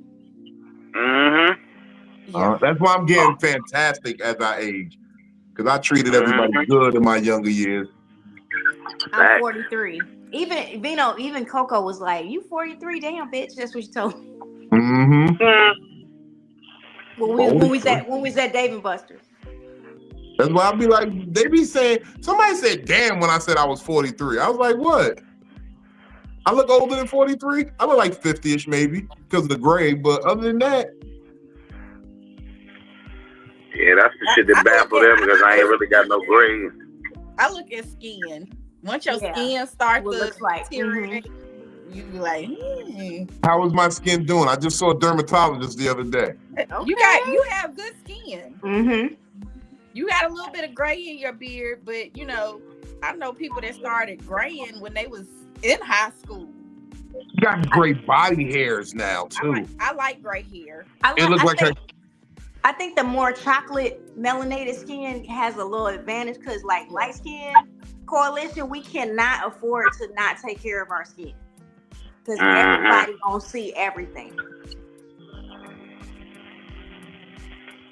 Mm-hmm. Yeah. That's why I'm getting fantastic as I age, because I treated everybody good in my younger years. I'm 43. Even Coco was like, "You 43? Damn, bitch." That's what she told me. When we was at Dave and Buster's. That's why I'll be like, they be saying, somebody said, "Damn," when I said I was 43. I was like, what? I look older than 43. I look like 50-ish maybe because of the gray. But other than that, yeah, that's the shit that baffled them because I ain't really got no grades. I look at skin. Once your Yeah. skin starts What to looks like. deteriorate, you be like, how is my skin doing? I just saw a dermatologist the other day. You have good skin. Mm-hmm. You got a little bit of gray in your beard, but you know, I know people that started graying when they was in high school. You got great body hairs now too. I like gray hair. It looks like I think the more chocolate melanated skin has a little advantage because like light skin coalition, we cannot afford to not take care of our skin because everybody gonna see everything.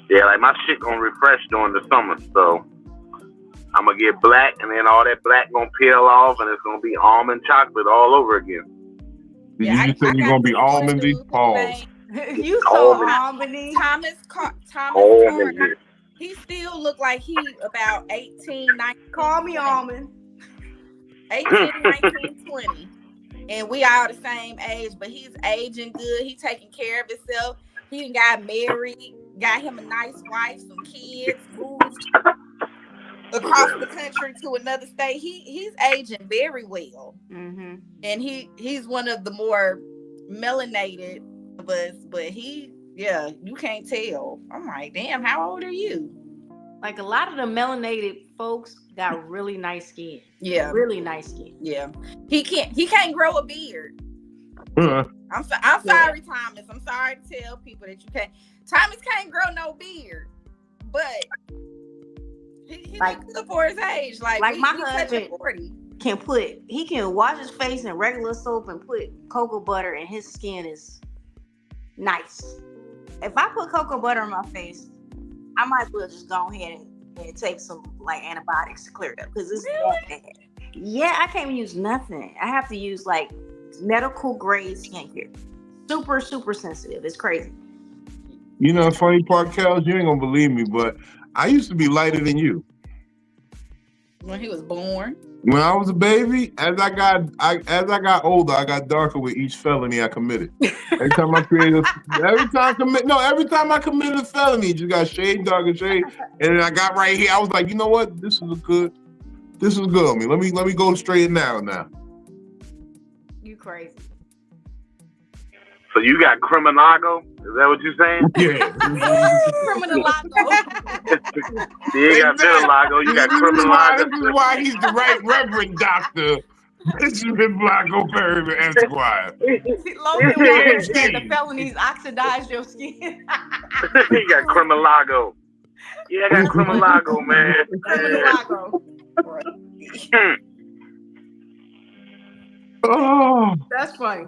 Yeah, like my shit gonna refresh during the summer, so I'm gonna get black, and then all that black gonna peel off, and it's gonna be almond chocolate all over again. Yeah, you think you're gonna be almondy? Pause. You so almondy. Thomas Carter. He still look like he about 18, 19. Call me almond. 18, 19, 20. And we all the same age, but he's aging good. He taking care of himself. He done got married, got him a nice wife, some kids, moved across the country to another state. He's aging very well. Mm-hmm. And he's one of the more melanated of us, but you can't tell. I'm like, damn, how old are you? Like a lot of the melanated folks got really nice skin. Yeah. Really nice skin. Yeah. He can't grow a beard. I'm sorry, Thomas. I'm sorry to tell people that you can't. Thomas can't grow no beard, but he like, looks good for his age. Like my husband he can wash his face in regular soap and put cocoa butter, and his skin is nice. If I put cocoa butter on my face, I might as well just go ahead and take some like antibiotics to clear it up because it's that bad. Yeah, I can't use nothing. I have to use like medical grade skincare. Super, super sensitive. It's crazy. You know, the funny part, Kels, you ain't gonna believe me, but I used to be lighter than you. When he was born? When I was a baby, as I got older, I got darker with each felony I committed. Every time I committed a felony, it just got shade darker shade. And then I got right here. I was like, you know what? This is good on me. Let me go straight now. You crazy. So you got Criminago? Is that what you're saying? Yeah. Criminalago. You got Vitiligo. You got Criminago. This is why he's the right Reverend Doctor Benjamin Blanco Perryman Esquire. Logan Walker said the felonies oxidize your skin. You got Criminago. Yeah, I got Criminago, man. Criminago. Oh, that's funny.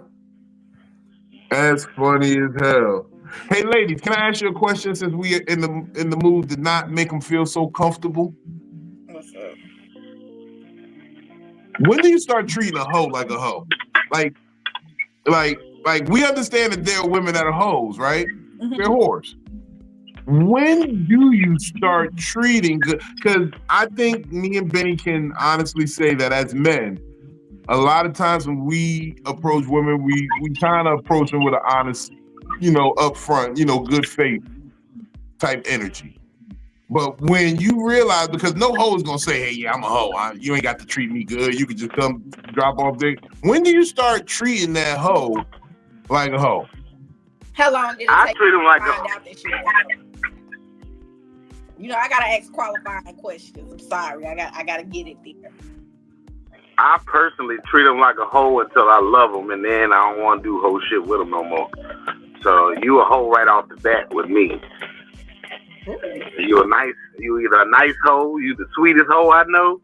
That's funny as hell. Hey, ladies, can I ask you a question since we are in the mood to not make them feel so comfortable? What's up? When do you start treating a hoe like a hoe? Like we understand that there are women that are hoes, right? Mm-hmm. They're whores. When do you start treating good? Because I think me and Benny can honestly say that as men, a lot of times when we approach women, we kind of approach them with an honest, upfront, good faith type energy. But when you realize, because no hoe is going to say, hey, yeah, I'm a hoe. You ain't got to treat me good. You can just come drop off there. When do you start treating that hoe like a hoe? How long did it take treat him like to find out that she was a hoe? I got to ask qualifying questions. I'm sorry. I got to get it there. I personally treat them like a hoe until I love them, and then I don't want to do hoe shit with them no more. So you a hoe right off the bat with me. You either a nice hoe, you the sweetest hoe I know,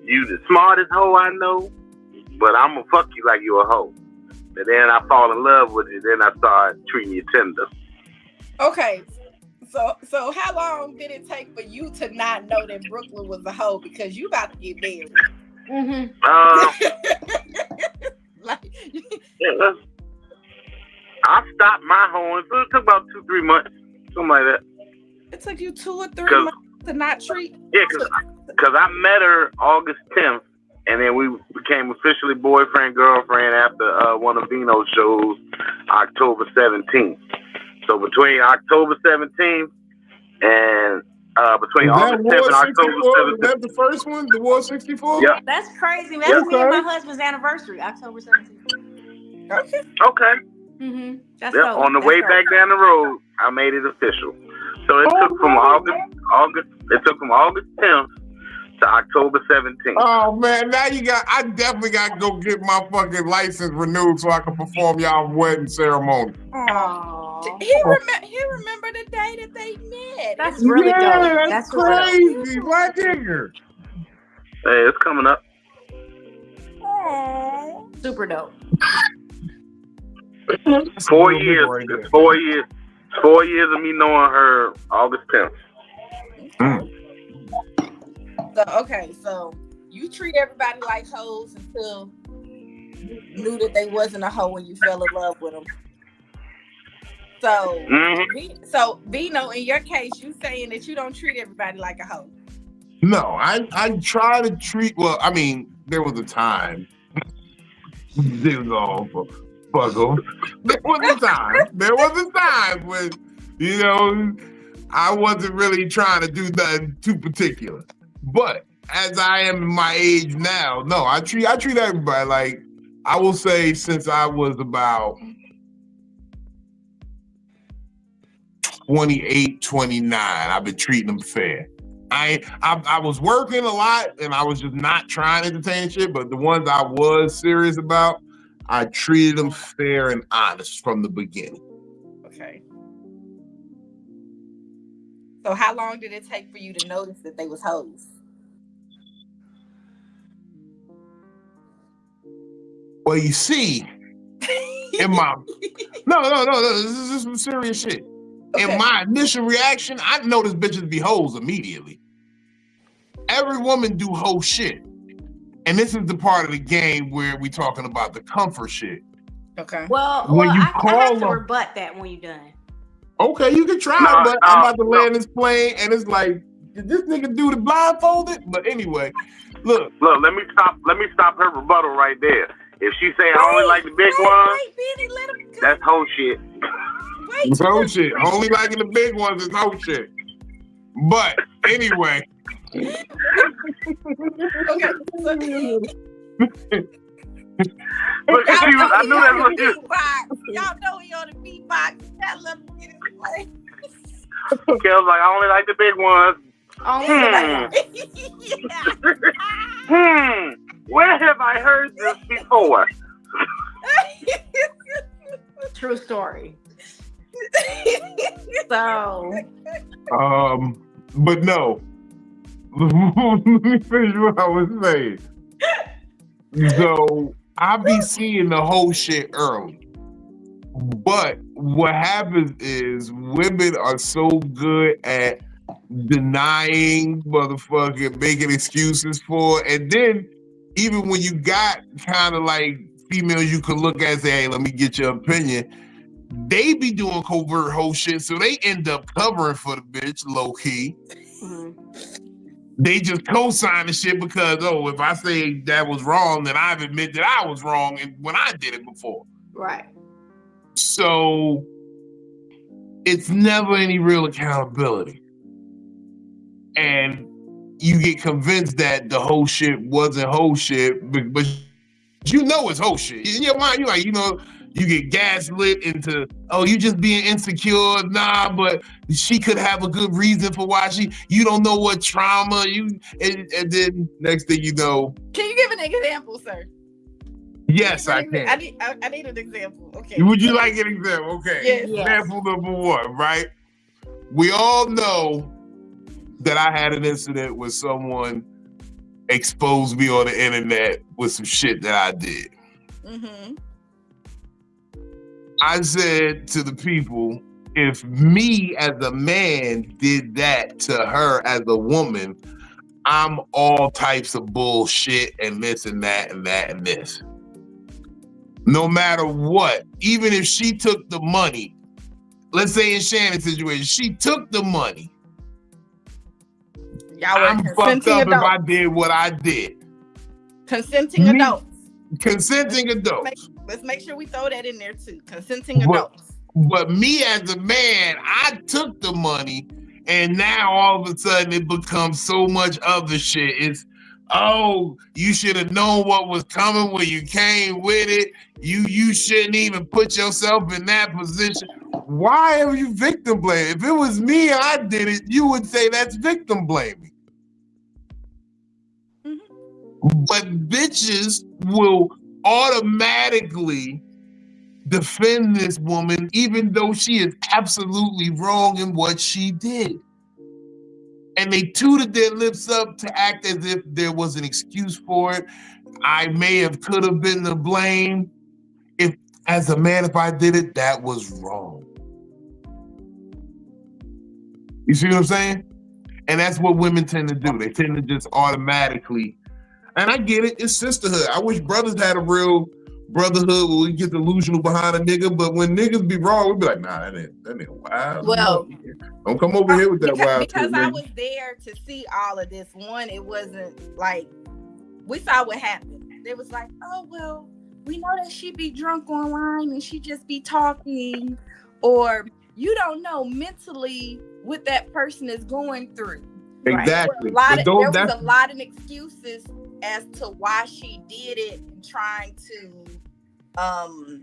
you the smartest hoe I know, but I'm gonna fuck you like you a hoe. And then I fall in love with you, then I start treating you tender. Okay. So how long did it take for you to not know that Brooklyn was a hoe because you about to get married? Mm-hmm. I stopped my hoeing. So it took about 2-3 months, something like that. It took you 2 or 3 months to not treat? Yeah, because I met her August 10th, and then we became officially boyfriend girlfriend after one of Vino's shows, October 17th. So between October 17th and between August 10th and October 17th. Was that the first one? The War 64? Yep. That's crazy. That's me and my husband's anniversary, October 17th. Okay. Mm-hmm. That's yep. dope. On the way back down the road, I made it official. So it took from August. It took from August 10th to October 17th. Oh man, now I definitely got to go get my fucking license renewed so I can perform y'all wedding ceremony. He remember the day that they met. That's really dope. That's crazy, my nigga. Hey, it's coming up. Super dope. 4 years. It's 4 years. 4 years of me knowing her. August 10th. So you treat everybody like hoes until you knew that they wasn't a hoe when you fell in love with them. So, so Vino, in your case, you saying that you don't treat everybody like a hoe? No, I try to treat. Well, I mean, there was a time. There was all fuzzle. There was a time when, you know, I wasn't really trying to do nothing too particular. But as I am in my age now, no, I treat everybody like, I will say since I was about 28, 29, I've been treating them fair. I was working a lot and I was just not trying to entertain shit, but the ones I was serious about, I treated them fair and honest from the beginning. Okay. So how long did it take for you to notice that they was hoes? Well, you see, in my no, this is some serious shit. Okay. In my initial reaction, I noticed bitches be hoes immediately. Every woman do hoe shit. And this is the part of the game where we talking about the comfort shit. Okay. Well, I have to rebut that when you're done. Okay, you can try, but I'm about to land this plane, and it's like, did this nigga do the blindfolded? But anyway, look. Let me stop her rebuttal right there. If she say I only like the big ones, that's hoe shit. It's hoe shit. Only liking the big ones is hoe shit. But anyway. Okay. Look, I knew that was you. Y'all know he on the beatbox. That little get his play. Okay, I was like, I only like the big ones. Where have I heard this before? True story. So, but no. Let me finish what I was saying. So I be seeing the whole shit early. But what happens is women are so good at denying, motherfucking making excuses for, and then even when you got kind of like females you could look at and say, hey, let me get your opinion, they be doing covert whole shit, so they end up covering for the bitch, low key. Mm-hmm. They just co-sign the shit because, if I say that was wrong, then I've admitted that I was wrong and when I did it before. Right. So it's never any real accountability. And you get convinced that the whole shit wasn't whole shit, but you know it's whole shit. In your mind, you're like, you get gaslit into, you just being insecure. Nah, but she could have a good reason for why you don't know what trauma and then next thing you know. Can you give an example, sir? Yes, I can. I need an example. Okay. Would you like an example? Okay. Yes. Example number one, right? We all know that I had an incident where someone exposed me on the internet with some shit that I did. Mm-hmm. I said to the people, if me as a man did that to her as a woman, I'm all types of bullshit and this and that and that and this. No matter what, even if she took the money, let's say in Shannon's situation, she took the money. I'm fucked up if I did what I did. Consenting adults. Consenting adults. Let's make sure we throw that in there too. Consenting adults. But me as a man, I took the money, and now all of a sudden it becomes so much other shit. It's, oh, you should have known what was coming when you came with it. You shouldn't even put yourself in that position. Why are you victim blaming? If it was me and I did it, you would say that's victim blaming. Mm-hmm. But bitches will automatically defend this woman, even though she is absolutely wrong in what she did. And they tooted their lips up to act as if there was an excuse for it. I could have been to blame. If, as a man, if I did it, that was wrong. You see what I'm saying? And that's what women tend to do. They tend to just automatically, and I get it, it's sisterhood. I wish brothers had a real brotherhood where we get delusional behind a nigga, but when niggas be wrong, we be like, nah, that ain't wild. Well, don't come over here with that wild because shit, I was there to see all of this. One, it wasn't like, we saw what happened. It was like, oh, well, we know that she be drunk online and she just be talking, or you don't know mentally what that person is going through. Exactly. Right? There was a lot of excuses as to why she did it, and trying to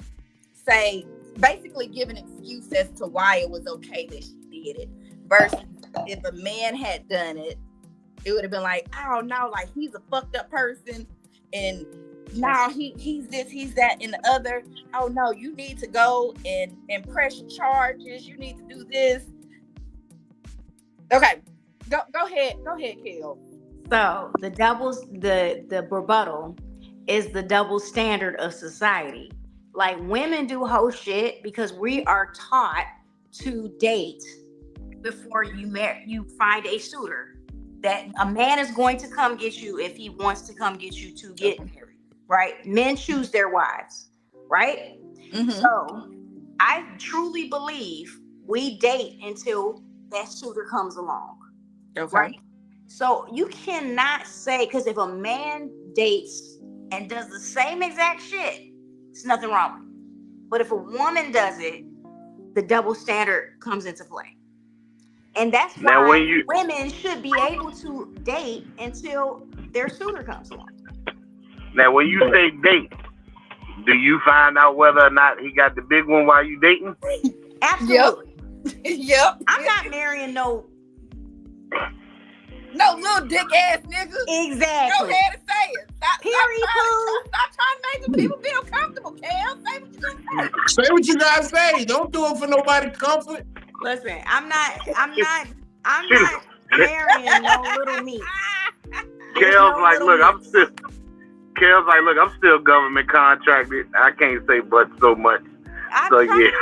say, basically give an excuse as to why it was okay that she did it. Versus if a man had done it, it would have been like, oh no, like he's a fucked up person, and now he's this, he's that, and the other. Oh no, you need to go and press charges. You need to do this. Okay, go ahead, Kel. So the rebuttal is the double standard of society. Like, women do whole shit because we are taught to date before you find a suitor. That a man is going to come get you if he wants to come get you to get married, right? Men choose their wives, right? Mm-hmm. So I truly believe we date until that suitor comes along, right? So you cannot say, because if a man dates and does the same exact shit, it's nothing wrong with it. But if a woman does it, the double standard comes into play. And that's why women should be able to date until their suitor comes along. Now, when you say date, do you find out whether or not he got the big one while you dating? Absolutely. Yep. I'm not marrying no little dick ass nigga. Exactly. Go ahead and say it. Stop trying to make people feel comfortable, Cal. Say what you gonna say. Say what you gotta say. Don't do it for nobody's comfort. Listen, I'm not marrying no little meat. Kale's like, look, I'm still government contracted. I can't say but so much. I'm trying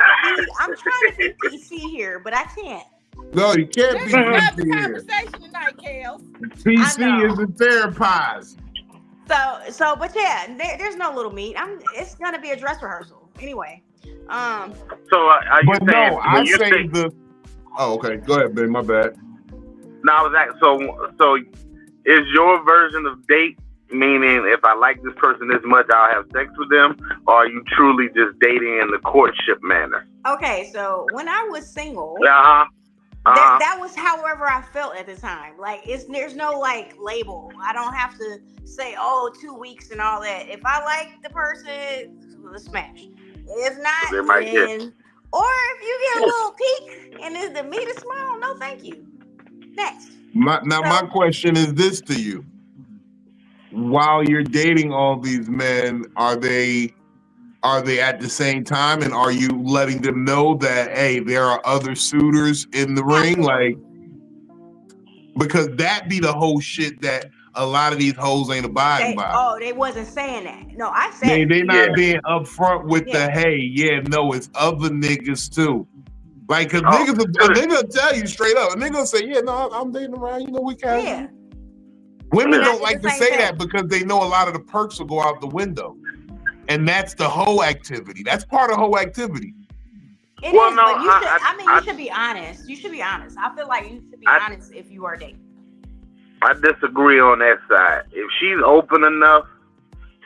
to be PC here, but I can't. No, you can't be PC here. Conversation tonight, Kale. PC is a therapist. So, but yeah, there's no little meat. It's gonna be a dress rehearsal anyway. So are you saying? No, I say the. Oh, okay. Go ahead, babe. My bad. No, I was asking. So is your version of date, meaning if I like this person this much, I'll have sex with them, or are you truly just dating in the courtship manner? Okay, so when I was single, that was however I felt at the time. Like, there's no like label. I don't have to say 2 weeks and all that. If I like the person, let's smash. If not, then, or if you get a little peek and the meat is small, no thank you. Next. My question is this to you. While you're dating all these men, are they at the same time, and are you letting them know that, hey, there are other suitors in the ring? Like, because that be the whole shit that a lot of these hoes ain't abiding by. Oh, they wasn't saying that. No, I said they not being upfront with the, hey, it's other niggas too. Like, cause niggas will tell you straight up. A nigga will say, no, I'm dating around, we casual. Yeah. Women don't like to say that because they know a lot of the perks will go out the window. And that's the whole activity. That's part of the whole activity. But you should be honest. You should be honest. I feel like you should be honest if you are dating. I disagree on that side. If she's open enough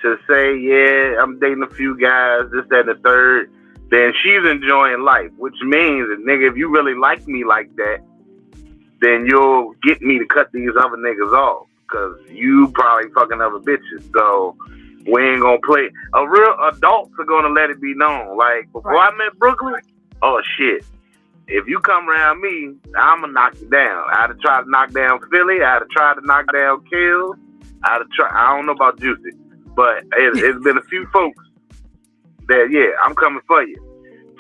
to say, yeah, I'm dating a few guys, this, that, and the third, then she's enjoying life, which means that, nigga, if you really like me like that, then you'll get me to cut these other niggas off, because you probably fucking other bitches. So we ain't gonna play. A real adults are gonna let it be known. Like, before I met Brooklyn, oh shit, if you come around me, I'm gonna knock you down. I'd have tried to knock down Philly. I'd have tried to knock down Kills. I don't know about Juicy, but it's been a few folks that, yeah, I'm coming for you.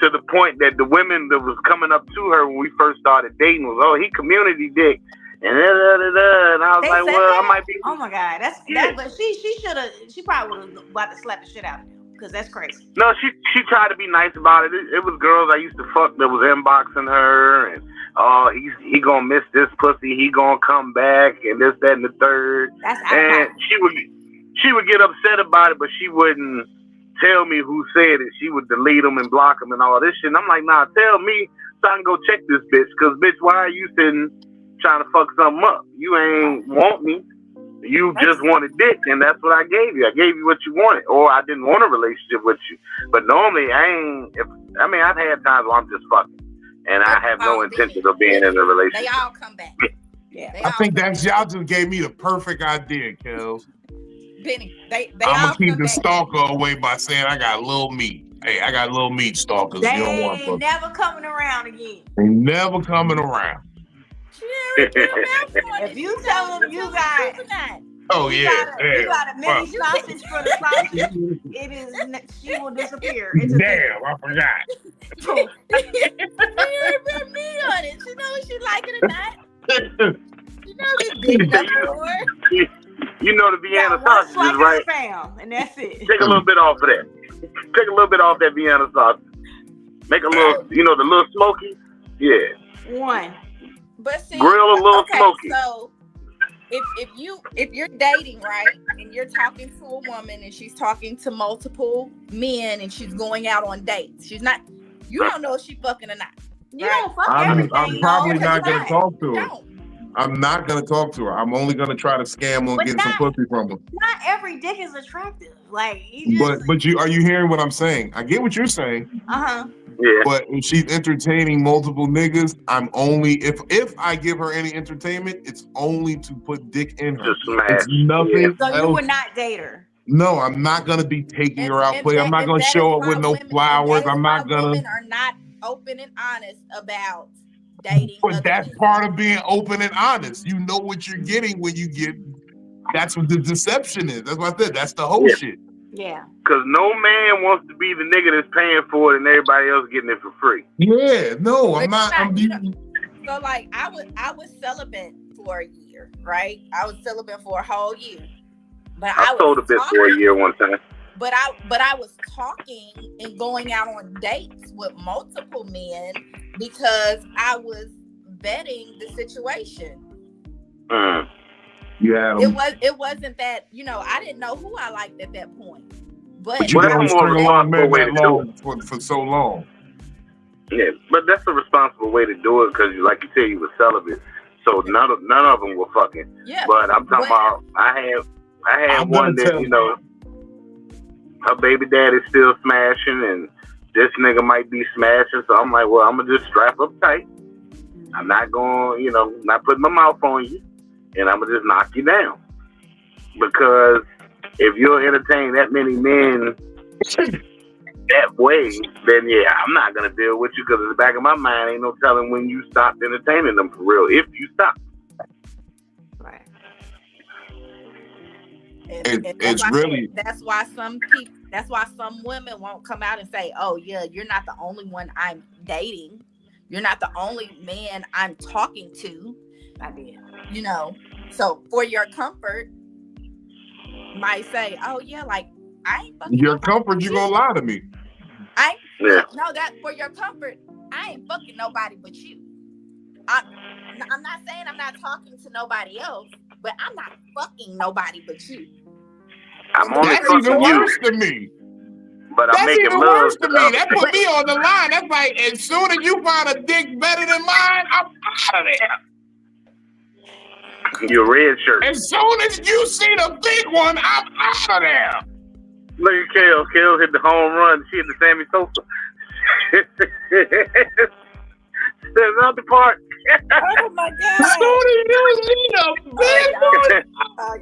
To the point that the women that was coming up to her when we first started dating was, oh, he community dick. And I was They like, said well, that? I might be. Oh my God, that's Yeah. that. But she probably would have about to slap the shit out of him because that's crazy. No, she tried to be nice about it. It was girls I used to fuck that was inboxing her, and oh, he gonna miss this pussy. He gonna come back, and this, that, and the third. That's And she would get upset about it, but she wouldn't tell me who said it. She would delete them and block them and all this shit. And I'm like, nah, tell me so I can go check this bitch. Cause bitch, why are you sitting trying to fuck something up? You ain't want me. You just wanted dick, and that's what I gave you. I gave you what you wanted, or I didn't want a relationship with you. But normally, I've had times where I'm just fucking, and I have no intention of being in a relationship. They all come back. Yeah, I think that's y'all just gave me the perfect idea, Kels. Benny, they I'm all gonna keep come the back. stalker away by saying I got little meat. Hey, I got little meat stalkers. they You don't want ain't them. never coming around again. They never coming around. If you tell them you got, Oh you yeah, got a mini sausage for the sausage, she will disappear. Damn, I forgot. She already put me on it. She knows she like it or not. She knows it's big enough for her. You know the Vienna one sausages, slice of right? Spam, and that's it. Take a little bit off of that. Take a little bit off that Vienna sausage. Make a little, the little smoky. Yeah. One. But see, Grill a little smoky. So if you're dating, right, and you're talking to a woman and she's talking to multiple men and she's going out on dates, she's not. You don't know if she fucking or not. You right? don't fuck I'm everything. probably though, not gonna right. talk to her. Don't. I'm not gonna talk to her. I'm only gonna try to scam her and But get some pussy from her. Not every dick is attractive. Like you just, But are you hearing what I'm saying? I get what you're saying. Yeah. But if she's entertaining multiple niggas, I'm only if I give her any entertainment, it's only to put dick in her. Just smash. It's nothing So you else. would not date her. No, I'm not gonna be taking her out play. I'm not gonna show up with no flowers. I'm not gonna. Women are not open and honest about dating. But that's part of being open and honest. You know what you're getting when you get. That's what the deception is. That's what I said. That's the whole shit. Yeah. Because no man wants to be the nigga that's paying for it and everybody else getting it for free. Yeah, no, I'm not. So like I was celibate for a year, right? I was celibate for a whole year. But I sold a bit for a year one time. But I was talking and going out on dates with multiple men because I was vetting the situation. Yeah. It wasn't that, I didn't know who I liked at that point. But you can only string along men that long for so long. Yeah, but that's a responsible way to do it because, like you said, you were celibate, so none of them were fucking. Yeah. But I'm talking about I had one that her baby daddy's still smashing, and this nigga might be smashing. So I'm like, well, I'm gonna just strap up tight. I'm not going, not putting my mouth on you, and I'm gonna just knock you down. Because if you're entertaining that many men that way, then yeah, I'm not gonna deal with you because in the back of my mind, ain't no telling when you stopped entertaining them for real. If you stop, right? That's why some women won't come out and say, "Oh yeah, you're not the only one I'm dating. You're not the only man I'm talking to." I did. So for your comfort, might say, "Oh yeah, like I ain't fucking your comfort, you gonna lie to me." No, that for your comfort, I ain't fucking nobody but you. I'm not saying I'm not talking to nobody else, but I'm not fucking nobody but you. That's even worse to me. But that's even worse to me. That put me on the line. That's like, as soon as you find a dick better than mine, I'm out of there. Your red shirt. As soon as you see the big one, I'm out of there. Look at Kale. Kale hit the home run. She hit the Sammy Sosa. Steps out the park. Oh my God.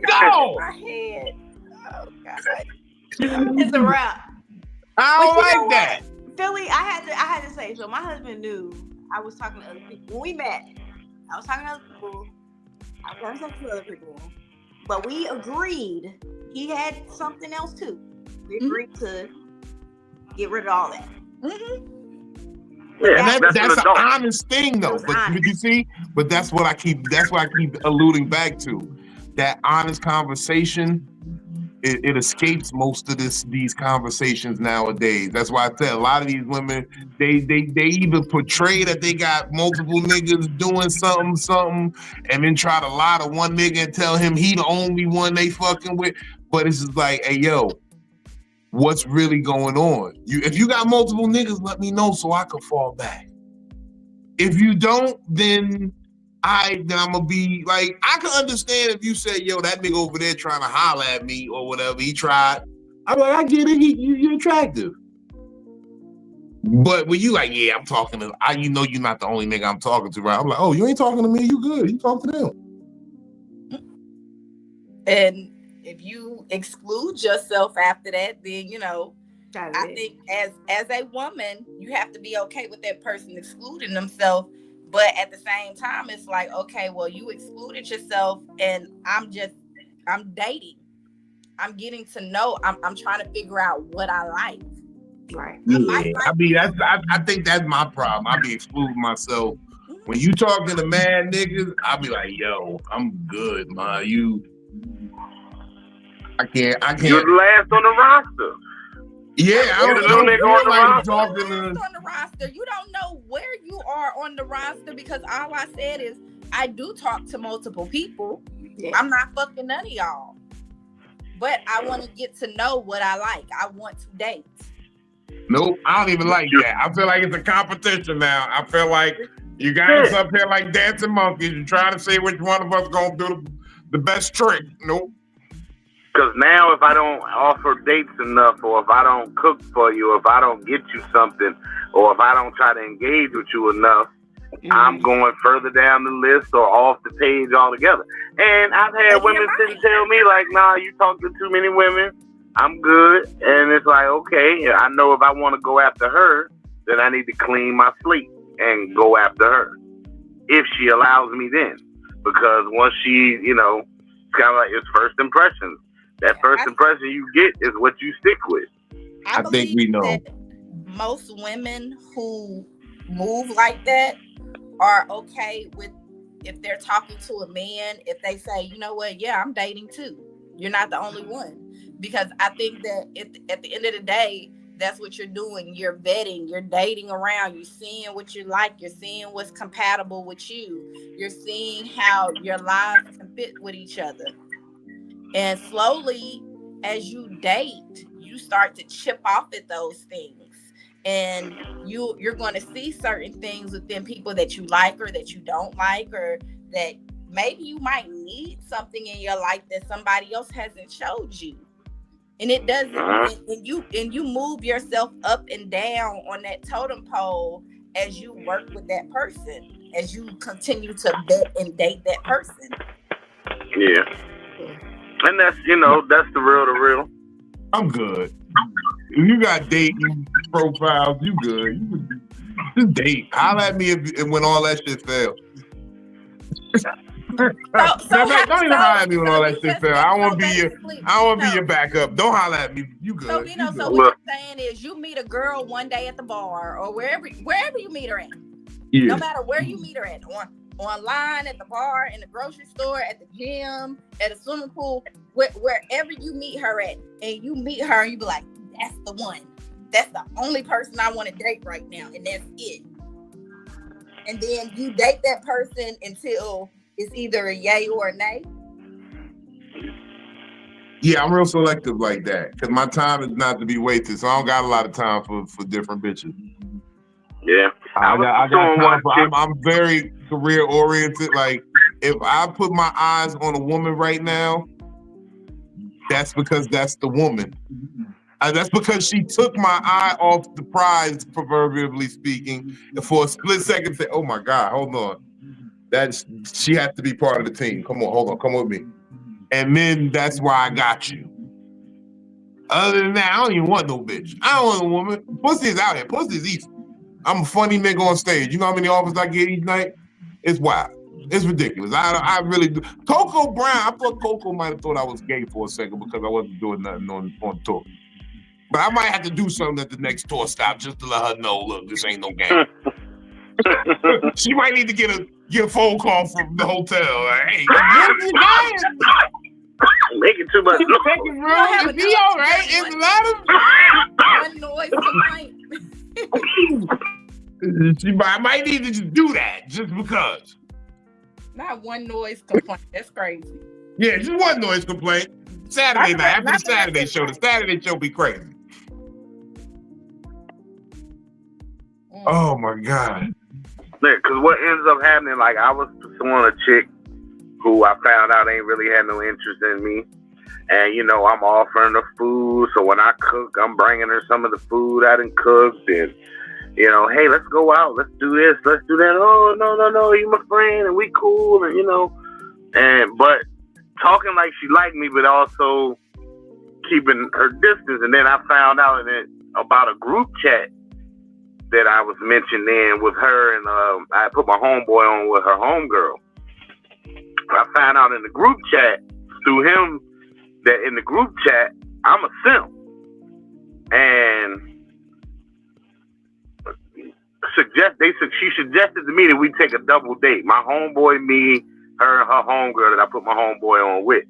Go. My head. Oh God. It's a wrap. I don't like that. Philly, I had to say, so my husband knew I was talking to other people. When we met, I was talking to other people. I was having sex with other people. But we agreed he had something else too. We agreed to get rid of all that. Mm-hmm. Yeah, That's an an adult. honest thing though. But you see, but that's what I keep alluding back to. That honest conversation, it escapes most of these conversations nowadays. That's why I said a lot of these women, they even portray that they got multiple niggas doing something, and then try to lie to one nigga and tell him he the only one they fucking with. But it's just like, hey yo, what's really going on? If you got multiple niggas, let me know so I can fall back. If you don't, then I'm gonna be like, I can understand if you say, yo, that nigga over there trying to holler at me or whatever, he tried. I'm like, I get it, you're attractive. But when you like, yeah, I'm talking to, you know you're not the only nigga I'm talking to, right? I'm like, oh, you ain't talking to me, you good, you talk to them. And if you exclude yourself after that, then I think as a woman, you have to be okay with that person excluding themselves. But at the same time, it's like, okay, well, you excluded yourself, and I'm dating. I'm getting to know. I'm trying to figure out what I like. Right. Yeah. I think that's my problem. I be excluding myself. When you talking to mad niggas, I be like, yo, I'm good, man. I can't. You're the last on the roster. Yeah, I don't feel like talking on the roster. You don't know where you are on the roster because all I said is I do talk to multiple people. Yeah. I'm not fucking none of y'all. But I want to get to know what I like. I want to date. Nope, I don't even like that. I feel like it's a competition now. I feel like you guys up here like dancing monkeys. You're trying to see which one of us gonna do the best trick. Nope. Because now if I don't offer dates enough, or if I don't cook for you, or if I don't get you something, or if I don't try to engage with you enough, I'm going further down the list or off the page altogether. And I've had women sit and tell me, like, nah, you talk to too many women. I'm good. And it's like, okay, I know if I want to go after her, then I need to clean my slate and go after her. If she allows me then. Because once she, it's kind of like it's first impressions. That first impression you get is what you stick with. I think we know. That most women who move like that are okay with if they're talking to a man, if they say, you know what, yeah, I'm dating too. You're not the only one. Because I think that at the end of the day, that's what you're doing. You're vetting, you're dating around, you're seeing what you like, you're seeing what's compatible with you. You're seeing how your lives can fit with each other. And slowly, as you date, you start to chip off at those things. And you're going to see certain things within people that you like or that you don't like, or that maybe you might need something in your life that somebody else hasn't showed you. And it doesn't, and you move yourself up and down on that totem pole as you work with that person, as you continue to vet and date that person. Yeah. And that's, that's the real. I'm good. If you got dating profiles, you good. You just date. Holler at me if when all that shit fails. Don't even holler at me when all that shit fails. I don't want to be your backup. Don't holler at me. You good. So what you're saying is you meet a girl one day at the bar or wherever you meet her at. Yeah. No matter where you meet her at, online, at the bar, in the grocery store, at the gym, at a swimming pool, wherever you meet her at, and you meet her and you be like, that's the one. That's the only person I want to date right now, and that's it. And then you date that person until it's either a yay or a nay. Yeah, I'm real selective like that because my time is not to be wasted, so I don't got a lot of time for different bitches. Yeah, I'm very career oriented. Like, if I put my eyes on a woman right now, that's because that's the woman. That's because she took my eye off the prize, proverbially speaking, and for a split second said, "Oh my God, hold on, she has to be part of the team. Come on, hold on, come with me." And then that's why I got you. Other than that, I don't even want no bitch. I don't want a woman. Pussy is out here. Pussy is easy. I'm a funny nigga on stage. You know how many offers I get each night? It's wild. It's ridiculous. I really do. Coco Brown, I thought Coco might have thought I was gay for a second because I wasn't doing nothing on tour. But I might have to do something at the next tour stop just to let her know, look, this ain't no game. She might need to get a phone call from the hotel. Like, hey, you lying? Making too much noise. Making room to be all right. It's a lot One noise complaint. I might need to just do that just because. Not one noise complaint. That's crazy. Yeah, just one noise complaint. Saturday night, after the Saturday show. The Saturday show be crazy. Oh my God. Yeah, because what ends up happening, like I was pursuing a chick who I found out ain't really had no interest in me. And, you know, I'm offering her food. So when I cook, I'm bringing her some of the food I done cooked. And, you know, hey, let's go out. Let's do this. Let's do that. Oh, no. You my friend and we cool. And, you know, but talking like she liked me, but also keeping her distance. And then I found out about a group chat that I was mentioned in with her. And I put my homeboy on with her homegirl. I found out in the group chat through him that in the group chat, I'm a simp. And she suggested to me that we take a double date. My homeboy, me, her, and her homegirl that I put my homeboy on with.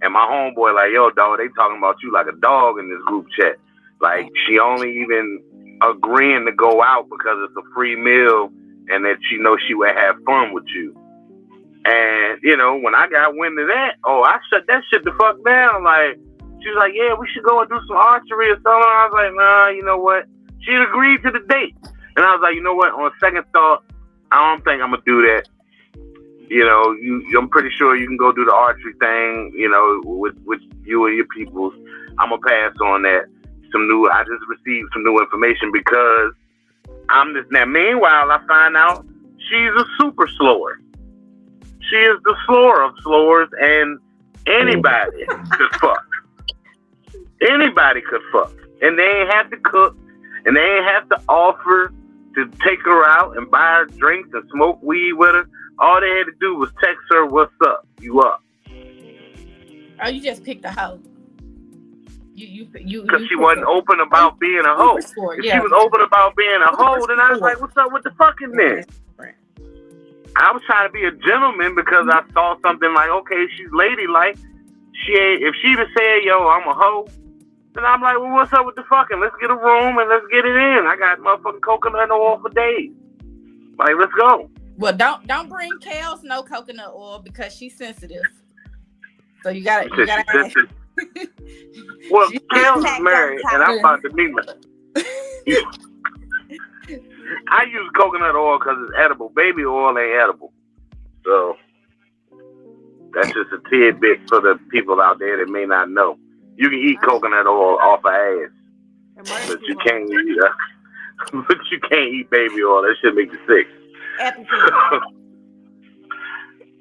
And my homeboy like, yo, dog, they talking about you like a dog in this group chat. Like, she only even agreeing to go out because it's a free meal and that she knows she would have fun with you. And, you know, when I got wind of that, I shut that shit the fuck down. Like, she was like, yeah, we should go and do some archery or something. I was like, nah, you know what? She agreed to the date. And I was like, you know what? On second thought, I don't think I'm going to do that. You know, I'm pretty sure you can go do the archery thing, you know, with you and your peoples. I'm going to pass on that. I just received some new information because I'm this. Now, meanwhile, I find out she's a super slower. She is the slower of slowers, and anybody could fuck. Anybody could fuck. And they ain't have to cook, and they ain't have to offer to take her out and buy her drinks and smoke weed with her. All they had to do was text her, what's up? You up? Oh, you just picked a hoe. Because she wasn't open about being a hoe. If she was open about being a hoe, then I was like, what's up with the fucking then? I was trying to be a gentleman because I saw something like, okay, she's ladylike. If she'd have said, yo, I'm a hoe, then I'm like, well, what's up with the fucking? Let's get a room and let's get it in. I got motherfucking coconut oil for days. Like, let's go. Well, don't bring Kels no coconut oil because she's sensitive. So you gotta ask. Well, Kels is married and I'm about to meet her. I use coconut oil because it's edible. Baby oil ain't edible. So that's just a tidbit for the people out there that may not know. You can eat coconut oil off of ass, but you can't eat baby oil. That shit make you sick.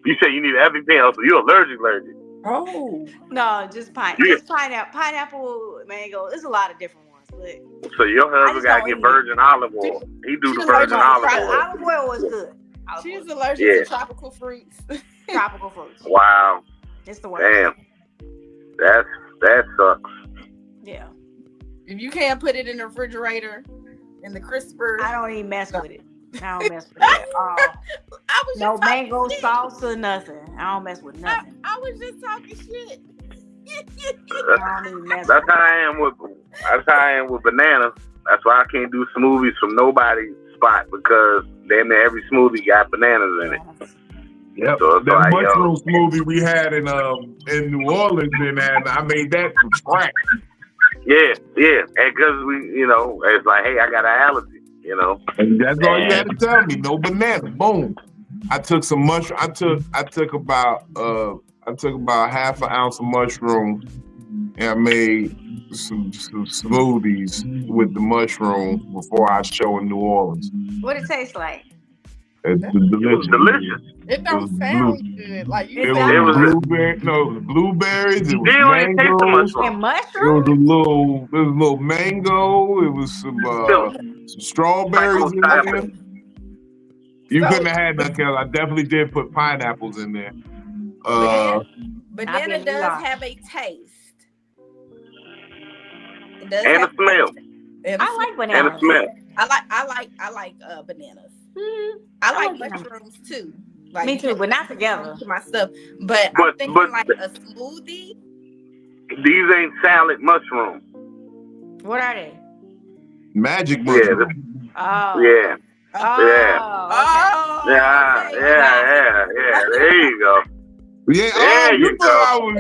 You say you need an EpiPen, so you're allergic. Oh no, just pineapple, mango. There's a lot of different ones, but so your husband gotta get virgin olive oil. He do the virgin olive oil. Olive oil was good. She's allergic to tropical fruits. Tropical fruits. Wow. It's the worst. Damn. That sucks. Yeah. If you can't put it in the refrigerator in the crisper, I don't even mess with it. I don't mess with that at all. No mango sauce or nothing. I don't mess with nothing. I was just talking shit. That's how I am with bananas. That's why I can't do smoothies from nobody's spot because damn near every smoothie got bananas in it. Yep. So that mushroom smoothie we had in New Orleans, and I made that from scratch. Yeah, and because it's like, hey, I got an allergy. And that's all you had to tell me. No banana. Boom. I took some mushroom. I took about half an ounce of mushroom, and I made some smoothies with the mushroom before our show in New Orleans. What it tastes like? It's It was delicious. delicious. It don't sound good. Like you It said, was was- blueberry. No, it was blueberries. It was You don't even taste the mangoes. mushroom. And It mushroom? was a little mango. It was some strawberries in there. You couldn't have had that because I definitely did put pineapples in there. banana been does lost. have a taste. It does And have a smell. And I like And bananas. a smell. I like bananas. I like like mushrooms too. Like Me too, but not together. to my stuff. But I'm thinking but- like a smoothie. These ain't salad mushrooms. What are they? Magic Yeah, mushroom. Oh. yeah, Oh. Oh, yeah, okay. yeah. There you go. Yeah, There you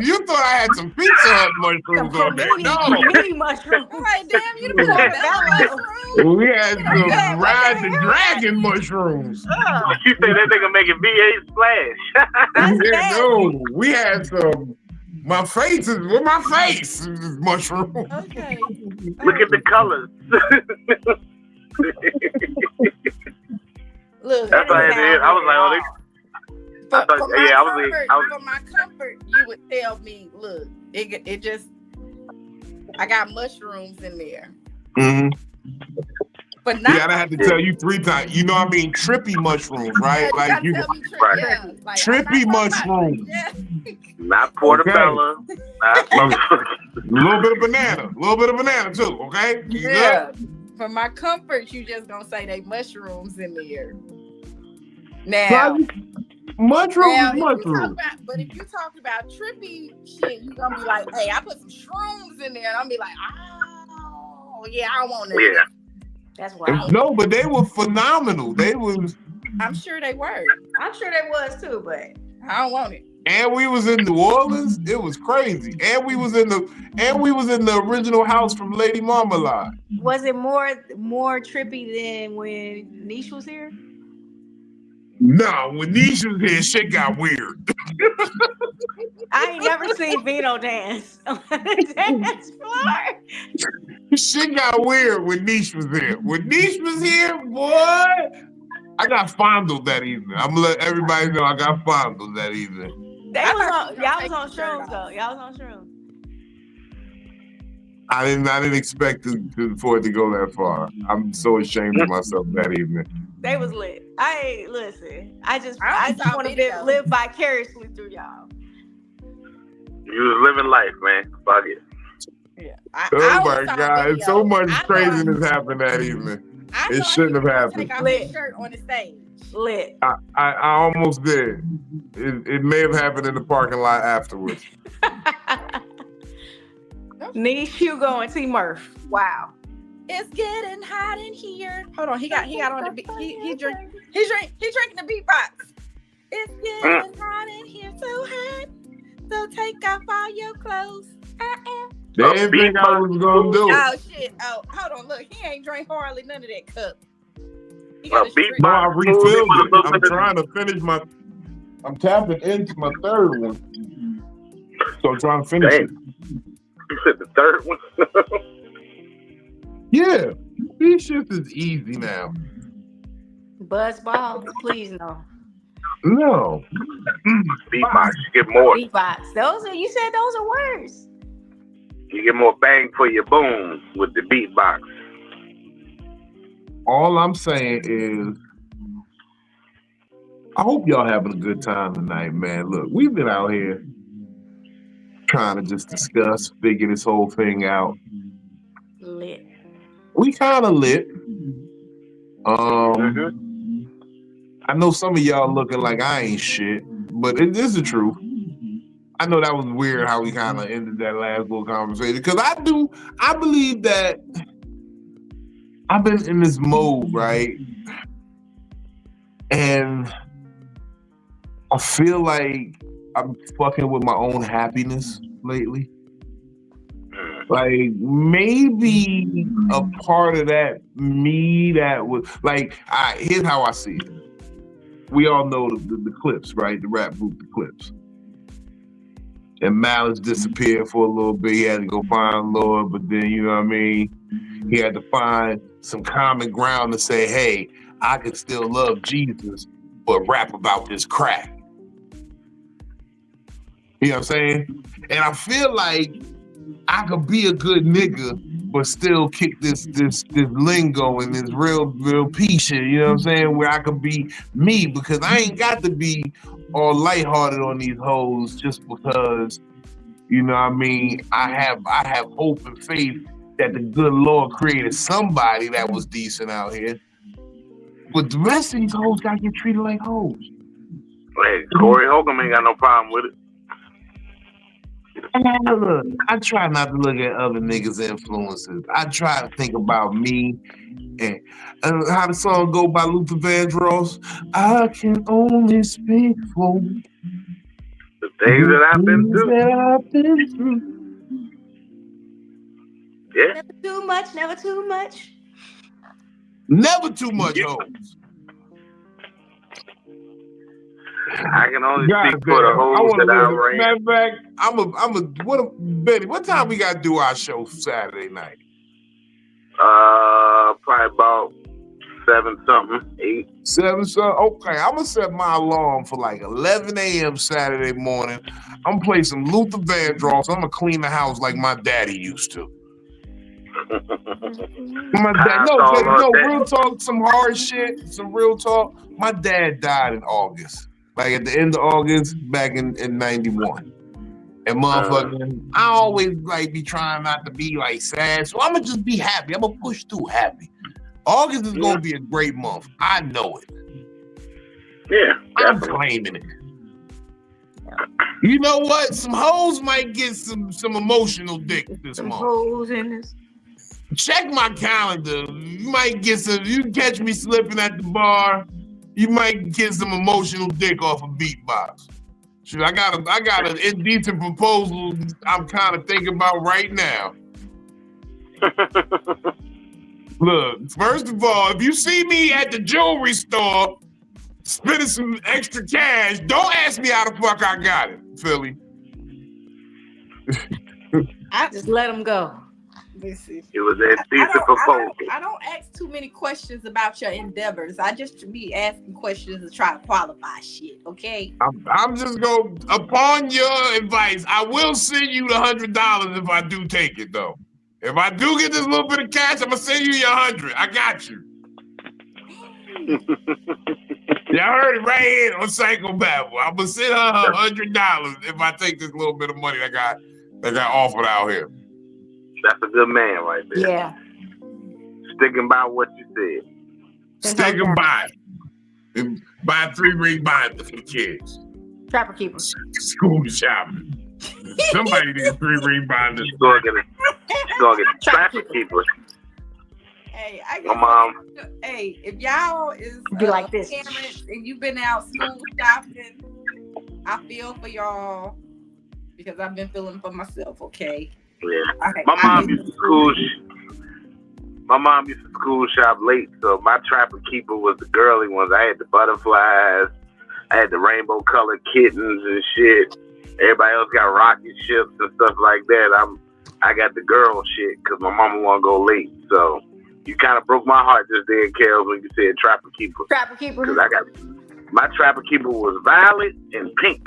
you thought I had some Pizza Hut mushrooms on there. No, Panini mushroom. I'm like, damn, you done called that mushroom? we had some Ride the Dragon mushrooms. Ugh. You say that nigga making V8 splash. That's Yeah, nasty. no, we had some. My face is with my face mushroom. Okay. Look at the colors. Look, That's how it is. I was like, oh, I thought- yeah, I was- for my comfort, you would tell me, look, it just, I got mushrooms in there. Mm-hmm. But not Yeah, I had to tell you 3 times. You know what I mean? Trippy mushrooms, right? you Like gotta you, tell me Right. yeah, like, trippy I'm not gonna lie. mushrooms. Yeah. not portobello. Not A little bit of banana too. Okay. You good? Yeah. For my comfort, you just gonna say they mushrooms in there. Now, Mushrooms now is mushrooms. if you talk about trippy shit, you gonna be like, hey, I put some shrooms in there, and I'm be like, oh yeah, I want that. yeah. That's wild. No, but they were phenomenal. They was, I'm sure they were. I'm sure they was too, but I don't want it. and we was in New Orleans. It was crazy. And we was in the original house from Lady Marmalade. was it more trippy than when Niche was here? No, when Nisha was here, shit got weird. I ain't never seen Vino dance on the dance floor. Shit got weird when Niche was here. When Niche was here, boy, I got fondled that evening. I'm gonna let everybody know I got fondled that evening. Y'all was on shrooms though. Y'all was on shrooms. I didn't expect for it to go that far. I'm so ashamed of myself that evening. They was lit. I listen. I just I saw want to video. live vicariously through y'all. You was living life, man. Fuck it. Yeah. Oh my God, so much craziness happened that evening. It shouldn't have happened. Take off his shirt on the stage. Lit. I almost did. It may have happened in the parking lot afterwards. Niche, Hugo, and T Murph. Wow. It's getting hot in here. Hold on, he got on the beat. He's drinking the beatbox. It's getting hot in here, so hot. So take off all your clothes. They didn't think I was gonna do it. Oh shit! Oh, hold on. Look, he ain't drank hardly none of that cup. He got a beatbox. No, I refilled it. I'm trying to finish I'm tapping into my third one. So I'm trying to finish it. You said the third one? Yeah. This shit is easy now. Buzzball, please no. No. Beatbox, you get more. Beatbox. You said those are words. You get more bang for your boom with the beatbox. All I'm saying is, I hope y'all having a good time tonight, man. Look, we've been out here trying to just discuss, figure this whole thing out. Lit. We kind of lit. I know some of y'all looking like I ain't shit, but it is the truth. I know that was weird how we kind of ended that last little conversation, because I believe that I've been in this mode, right? And I feel like I'm fucking with my own happiness lately. Like, maybe a part of that me that was like, here's how I see it. We all know the Clips, right? The rap group, the Clips. And Malice disappeared for a little bit. He had to go find Lord, but then, you know what I mean? He had to find some common ground to say, hey, I can still love Jesus, but rap about this crack. You know what I'm saying? And I feel like I could be a good nigga, but still kick this lingo and this real pea shit, you know what I'm saying? Where I could be me, because I ain't got to be all lighthearted on these hoes just because, you know what I mean, I have hope and faith that the good Lord created somebody that was decent out here. But the rest of these hoes gotta get treated like hoes. Hey, Corey Holcomb ain't got no problem with it. Look, I try not to look at other niggas' influences. I try to think about me and how the song go by Luther Vandross. I can only speak for the things that I've been through. Yeah. Never too much, never too much. Never too much hoes. I can only speak for the hoes that I ran. Matter of fact, Betty, what time we gotta do our show Saturday night? Probably about 7-something, 8. 7 something? Okay, I'm gonna set my alarm for like 11 a.m. Saturday morning. I'm gonna play some Luther Vandross. I'm gonna clean the house like my daddy used to. My dad, no, real talk, some hard shit, some real talk. My dad died in August. Like at the end of August, back in 91. And motherfucking, I always like be trying not to be like sad. So I'm gonna just be happy. I'm gonna push through happy. August is gonna be a great month. I know it. Yeah. I'm claiming it. You know what? Some hoes might get some emotional dick this month. Hoes in this. Check my calendar. You might get some, you catch me slipping at the bar. You might get some emotional dick off a beatbox. Shit, I got an indecent proposal I'm kind of thinking about right now. Look, first of all, if you see me at the jewelry store spending some extra cash, don't ask me how the fuck I got it, Philly. I just let them go. Listen, it was that decent proposal. I don't ask too many questions about your endeavors. I just be asking questions to try to qualify shit, okay? I'm just going, upon your advice, I will send you the $100 if I do take it, though. If I do get this little bit of cash, I'm going to send you your 100. I got you. Y'all heard it right here on Psycho-Babble. I'm going to send her $100 if I take this little bit of money that got offered out here. That's a good man right there. Yeah. Sticking by what you said. Sticking by it. Buy 3-ring binder for the kids. Trapper Keeper. School shopping. Somebody needs 3-ring binders. She's going to get a Trapper Keeper. Hey, my mom. Hey, if y'all is be like this parents and you've been out school shopping, I feel for y'all because I've been feeling for myself, okay? Yeah. Okay, My mom used to school shop late, so my Trapper Keeper was the girly ones. I had the butterflies, I had the rainbow colored kittens and shit. Everybody else got rocket ships and stuff like that. I got the girl shit because my mama want to go late. So you kind of broke my heart just there, Kel, when you said Trapper Keeper. Trapper Keeper. Because my Trapper Keeper was violet and pink.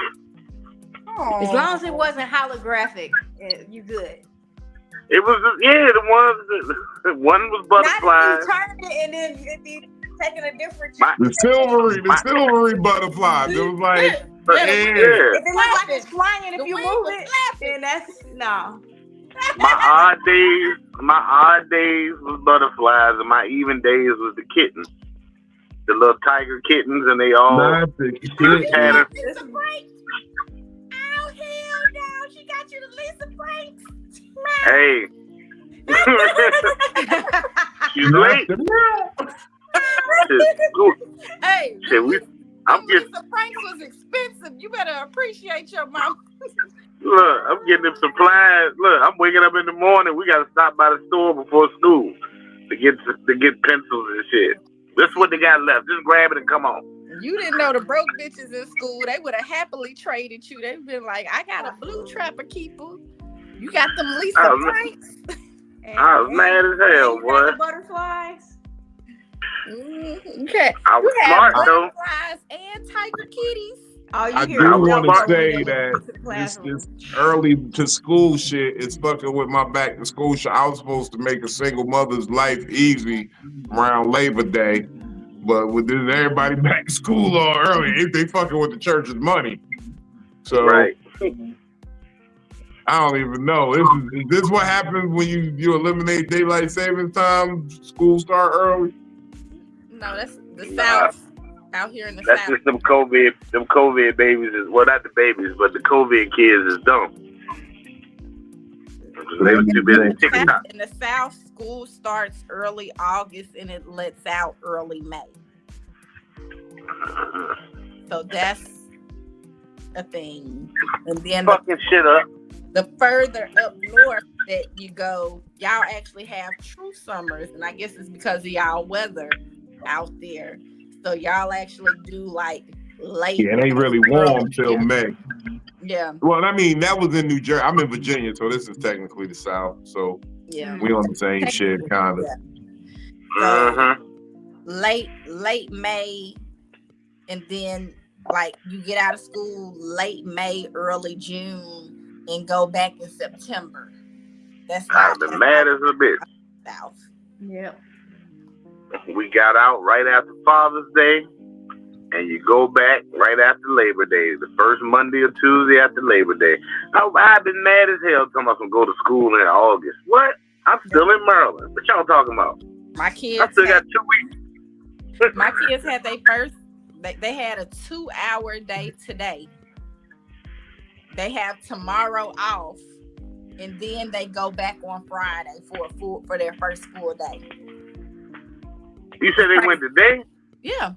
As long as it wasn't holographic, you good. It was, the one was butterflies. Not if you turned it and then it'd be taking a different. The silvery butterflies. It was like, If it looks like it's flying, if you move it, then that's no. My odd days was butterflies, and my even days was the kittens, the little tiger kittens, and they all pattern. Oh hell no! She got you the Lisa Franks. Hey, she's late. Hey, I'm getting Lisa Franks was expensive. You better appreciate your mom. Look, I'm getting them supplies. Look, I'm waking up in the morning. We gotta stop by the store before school to get pencils and shit. This is what they got left. Just grab it and come on. You didn't know the broke bitches in school. They would have happily traded you. They've been like, I got a blue trapper keeper. You got them Lisa Franks. I was mad as hell, boy. The butterflies. Okay. I was you smart, have though. butterflies and tiger kitties. Oh, you I hear do it want over to say when that you get to the this classroom. early to school shit is fucking with my back to school shit. I was supposed to make a single mother's life easy around Labor Day, but with this everybody back to school all early, they fucking with the church's money. So Right. I don't even know. Is this what happens when you eliminate daylight savings time? School start early? No, that's the South. Out here in the That's South. just them COVID babies is, well, not the babies, but the COVID kids is dumb. They was too busy TikTok. In the South, school starts early August and it lets out early May. So that's a thing. And then Fucking shit up. the further up north that you go, y'all actually have true summers. And I guess it's because of y'all weather out there. So y'all actually do like late. Yeah, it ain't really warm till May. Yeah. Well, I mean, that was in New Jersey. I'm in Virginia, so this is technically the South. So Yeah. we on the same shit, kind of. Yeah. So late May, and then like you get out of school late May, early June, and go back in September. That's I've been mad as a bitch. South. Yep. We got out right after Father's Day, and you go back right after Labor Day, the first Monday or Tuesday after Labor Day. I've been mad as hell talking about some go to school in August. What? I'm still in Maryland. What y'all talking about? My kids. I still got 2 weeks. My kids had their first. They had a 2-hour day today. They have tomorrow off, and then they go back on Friday for their first full day. You said they went today? Yeah.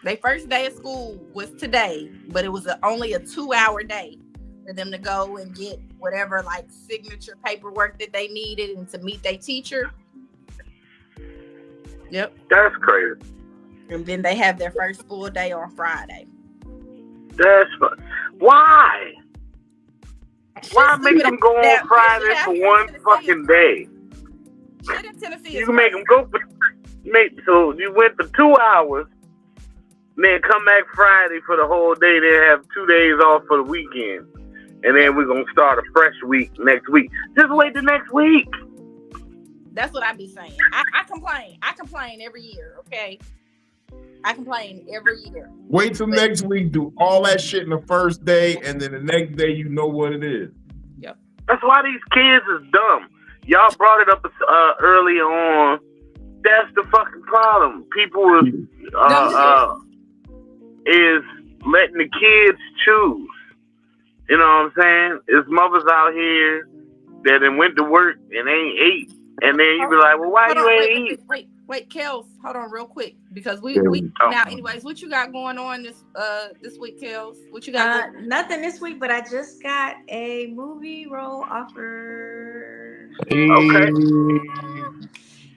Their first day of school was today, but it was only a 2-hour day for them to go and get whatever like signature paperwork that they needed and to meet their teacher. Yep. That's crazy. And then they have their first full day on Friday. That's why? Why make them go on Friday for one fucking day? Shit in Tennessee You can make them go for so you went for 2 hours, then come back Friday for the whole day. Then have 2 days off for the weekend, and then we're gonna start a fresh week next week. Just wait the next week. That's what I be saying. I complain. I complain every year. Okay, I complain every year. Wait till next week, do all that shit in the first day, and then the next day you know what it is. Yep. That's why these kids is dumb. Y'all brought it up early on. That's the fucking problem. People is letting the kids choose. You know what I'm saying? It's mothers out here that then went to work and ain't ate. And then you be like, well, why you ain't eat? Wait, Kels, hold on real quick. Because we Oh. now anyways, what you got going on this week, Kels? What you got going? Nothing this week, but I just got a movie role offer. Okay.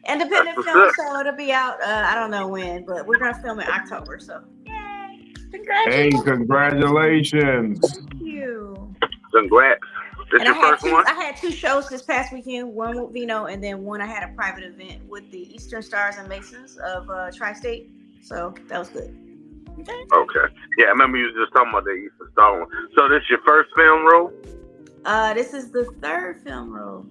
Independent That's film, what's so it'll be out. I don't know when, but we're gonna film in October. So, yay! Hey, congratulations! Thank you. Congrats. This And your first one? I had 2 shows this past weekend. One with Vino, and then one I had a private event with the Eastern Stars and Masons of Tri-State. So that was good. Okay. Yeah, I remember you was just talking about the Eastern Star one. So this your first film role? This is the 3rd film role.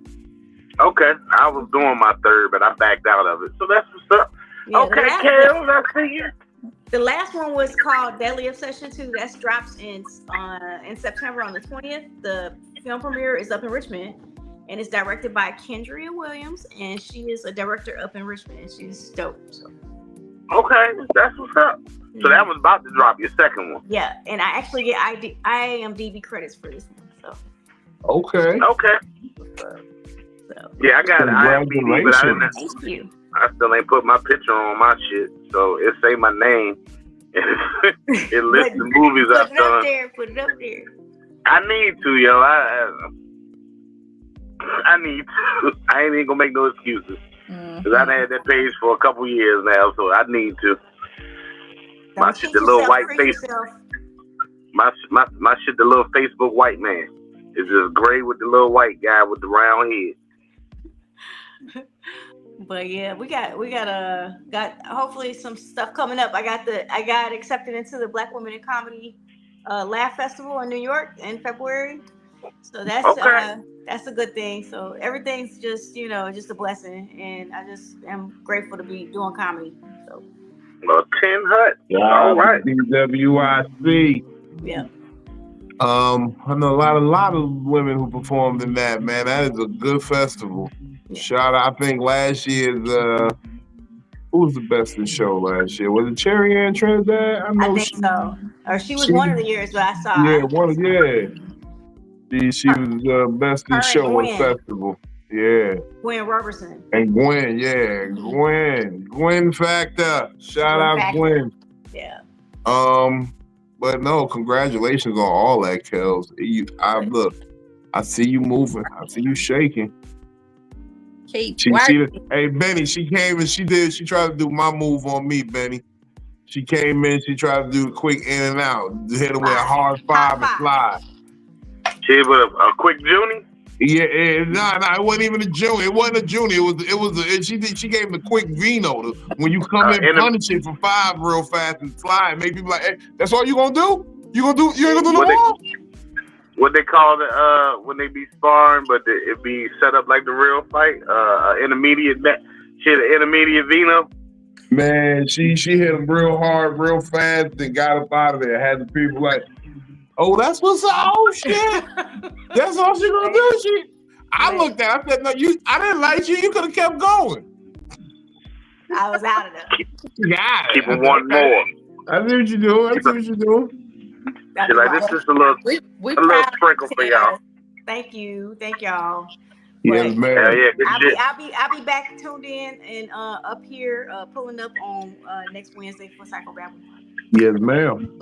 Okay. I was doing my 3rd, but I backed out of it. So that's what's up. Yeah, okay, Kels, I see you. The last one was called Deadly Obsession 2. That drops in September on the 20th. The film premiere is up in Richmond, and it's directed by Kendria Williams, and she is a director up in Richmond, and she's dope. So. Okay, that's what's up. So that was about to drop your second one. Yeah, and I actually get IMDb credits for this one. So. Okay. So. Yeah, I got IMDb, but I didn't. Thank you. I still ain't put my picture on my shit, so it say my name. It lists the movies I've done. Put it up there. I need to, yo. I need to. I ain't even gonna make no excuses. Because I've had that page for a couple years now, so I need to. My shit, the little white face. My shit, the little Facebook white man. It's just gray with the little white guy with the round head. But yeah, we got hopefully some stuff coming up. I got accepted into the Black Women in Comedy Laugh Festival in New York in February. So that's that's a good thing. So everything's just just a blessing, and I just am grateful to be doing comedy. So. Well, 10 Hut. All right. DWIC. Yeah. I know a lot of women who performed in that, man. That is a good festival. Yeah. Shout out, I think last year's who was the best in show last year? Was it Cherry Ann Trinidad? I think so. Or she was one of the years that I saw. She was best in show at the festival. Yeah. Gwen Robertson. And Gwen, yeah. Gwen Factor. Shout out Gwen. Yeah. But no, congratulations on all that, Kels. I see you moving. I see you shaking. Hey, Benny, she came and she tried to do my move on me, Benny. She came in, she tried to do the quick in and out, hit her with a hard 5 and slide. She with a quick Junie? Yeah, it wasn't even a Junie. It wasn't a Junie. She gave him the quick Vino when you come in punishing for 5 real fast and slide, make people like, hey, that's all you gonna do? You ain't gonna do the ball? What they call it when they be sparring, but it be set up like the real fight, intermediate. She had an intermediate Vino. Man, she hit him real hard, real fast, and got up out of there. Had the people like, oh, that's what's up. Oh shit, that's all she gonna do. I looked at. I said, no, I didn't like you. You could have kept going. I was out of there. Keep it one more. I see what you're doing. She's like, this is a little sprinkle for y'all. Thank y'all. Yes, man. I'll be back tuned in and up here pulling up on next Wednesday for Psycho-Babble. Yes, ma'am.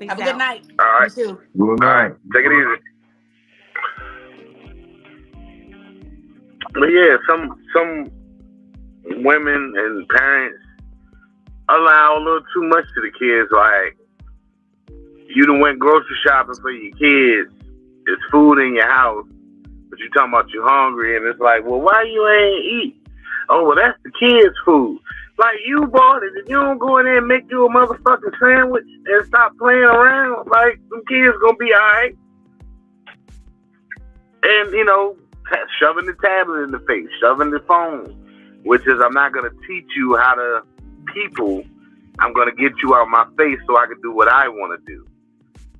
Have a good night. All right. You too. Good night. Take it easy. But yeah, some women and parents allow a little too much to the kids. Like, you done went grocery shopping for your kids. There's food in your house, but you talking about you hungry, and it's like, well, why you ain't eat? Oh, well, that's the kids' food. Like, you bought it. If you don't go in there and make you a motherfucking sandwich and stop playing around, like, some kids gonna be all right. And, shoving the tablet in the face, shoving the phone, which is, I'm not gonna teach you how to people. I'm gonna get you out of my face so I can do what I want to do.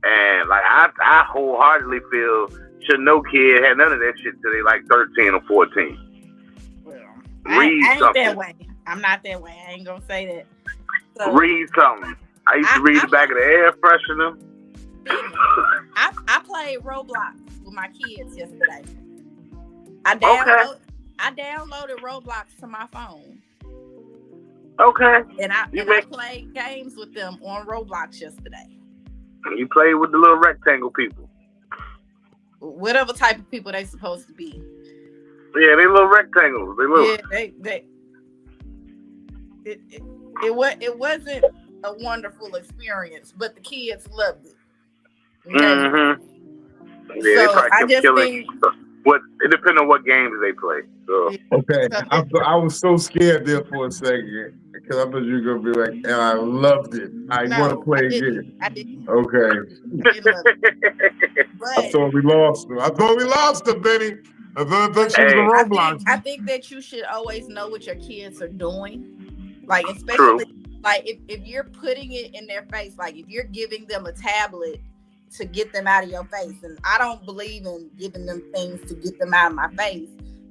And, like, I wholeheartedly feel no kid had none of that shit till they like 13 or 14. Well, Read I ain't something. that way. I'm not that way. I ain't gonna say that. So, read something. I used to read the back of the air freshener. I played Roblox with my kids yesterday. I downloaded Roblox to my phone. Okay. And I played games with them on Roblox yesterday. You played with the little rectangle people. Whatever type of people they supposed to be. Yeah, they little rectangles. They little. Yeah, it wasn't a wonderful experience, but the kids loved it. Okay? Mm-hmm. Yeah, so I just think it depends on what games they play. So. Okay, I was so scared there for a second because I thought you were gonna be like, and I loved it. I want to play again. I didn't. Okay. I thought we lost her. Benny. I thought she was a Roblox. I think that you should always know what your kids are doing. Like, especially like if you're putting it in their face, like if you're giving them a tablet to get them out of your face, and I don't believe in giving them things to get them out of my face,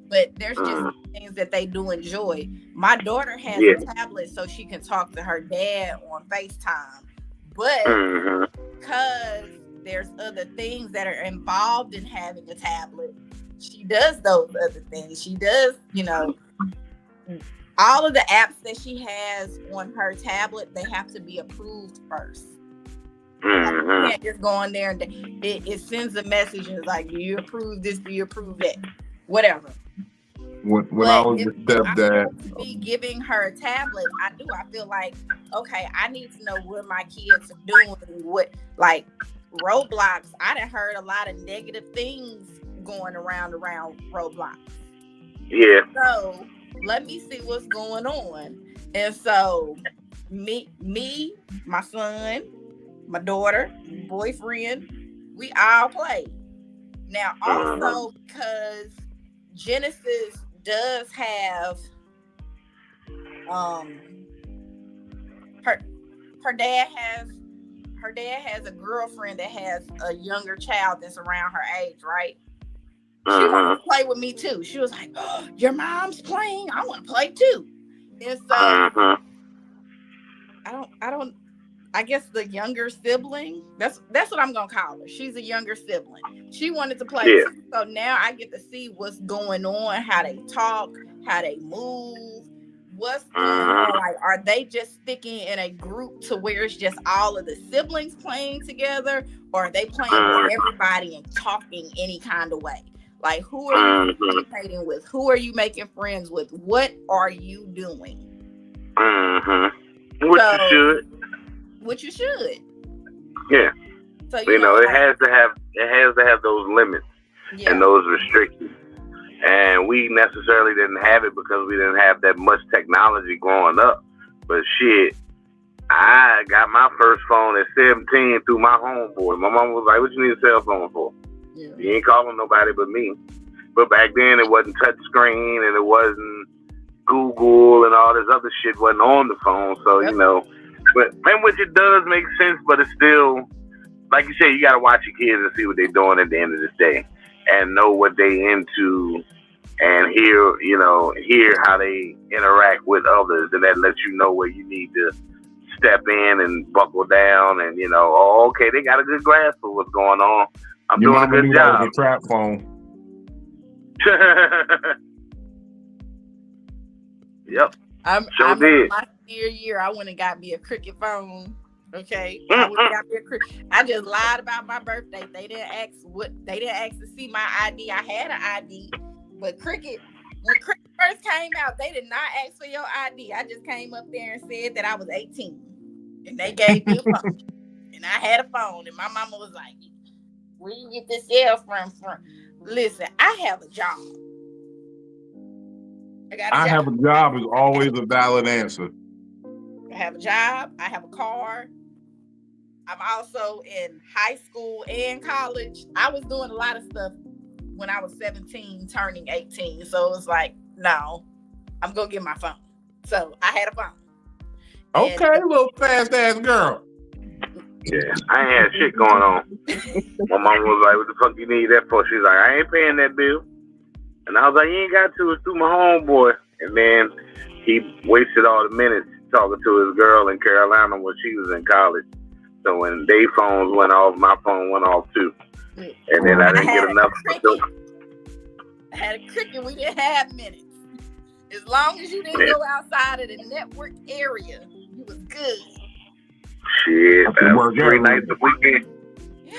but there's just things that they do enjoy. My daughter has a tablet so she can talk to her dad on FaceTime, but because there's other things that are involved in having a tablet, she does those other things. She does, all of the apps that she has on her tablet, they have to be approved first. Like, you can't just go on there and it sends a message and it's like, do you approve this? Do you approve that? Whatever. When I was if a I'm stepdad, supposed to be giving her a tablet, I feel like, okay, I need to know what my kids are doing. What, like, Roblox, I done heard a lot of negative things going around Roblox. Yeah. So let me see what's going on. And so me, my son, my daughter, boyfriend, we all play. Now also because Genesis does have her dad has a girlfriend that has a younger child that's around her age, right? She wanted to play with me too. She was like, oh, your mom's playing, I want to play too. And so I guess the younger sibling, that's what I'm gonna call her. She's a younger sibling. She wanted to play too. So now I get to see what's going on, how they talk, how they move, what's going on. Like, are they just sticking in a group to where it's just all of the siblings playing together, or are they playing with everybody and talking any kind of way? Like, who are you communicating with? Who are you making friends with? What are you doing? Which you should. Yeah. So you know, it has to have those limits and those restrictions. And we necessarily didn't have it because we didn't have that much technology growing up. But shit, I got my first phone at 17 through my homeboy. My mom was like, what you need a cell phone for? Yeah. You ain't calling nobody but me. But back then it wasn't touch screen and it wasn't Google and all this other shit wasn't on the phone. So, you know, but and which it does make sense, but it's still, like you said, you got to watch your kids and see what they're doing at the end of the day and know what they into and hear how they interact with others. And that lets you know where you need to step in and buckle down and, oh, okay, they got a good grasp of what's going on. I'm doing a good job. Your trap phone. Yep. I'm in my senior year. I went and got me a cricket phone. Okay, I went and got me a cricket. I just lied about my birthday. They didn't ask to see my ID. I had an ID, but when cricket first came out, they did not ask for your ID. I just came up there and said that I was 18, and they gave me a phone, and I had a phone. And my mama was like, "Where you get this cell from?" Listen, I have a job. I have a job is always a valid answer. I have a job. I have a car. I'm also in high school and college. I was doing a lot of stuff when I was 17, turning 18. So it was like, no, I'm going to get my phone. So I had a phone. Okay, little fast ass girl. Yeah, I ain't had shit going on. My mom was like, what the fuck you need that for? She's like, I ain't paying that bill. And I was like, you ain't got to. It's through my homeboy. And then he wasted all the minutes talking to his girl in Carolina when she was in college. So when they phones went off, my phone went off too. And then I didn't get enough. I had a cricket. We didn't have minutes. As long as you didn't go outside of the network area, you was good. Shit, free nights and weekends.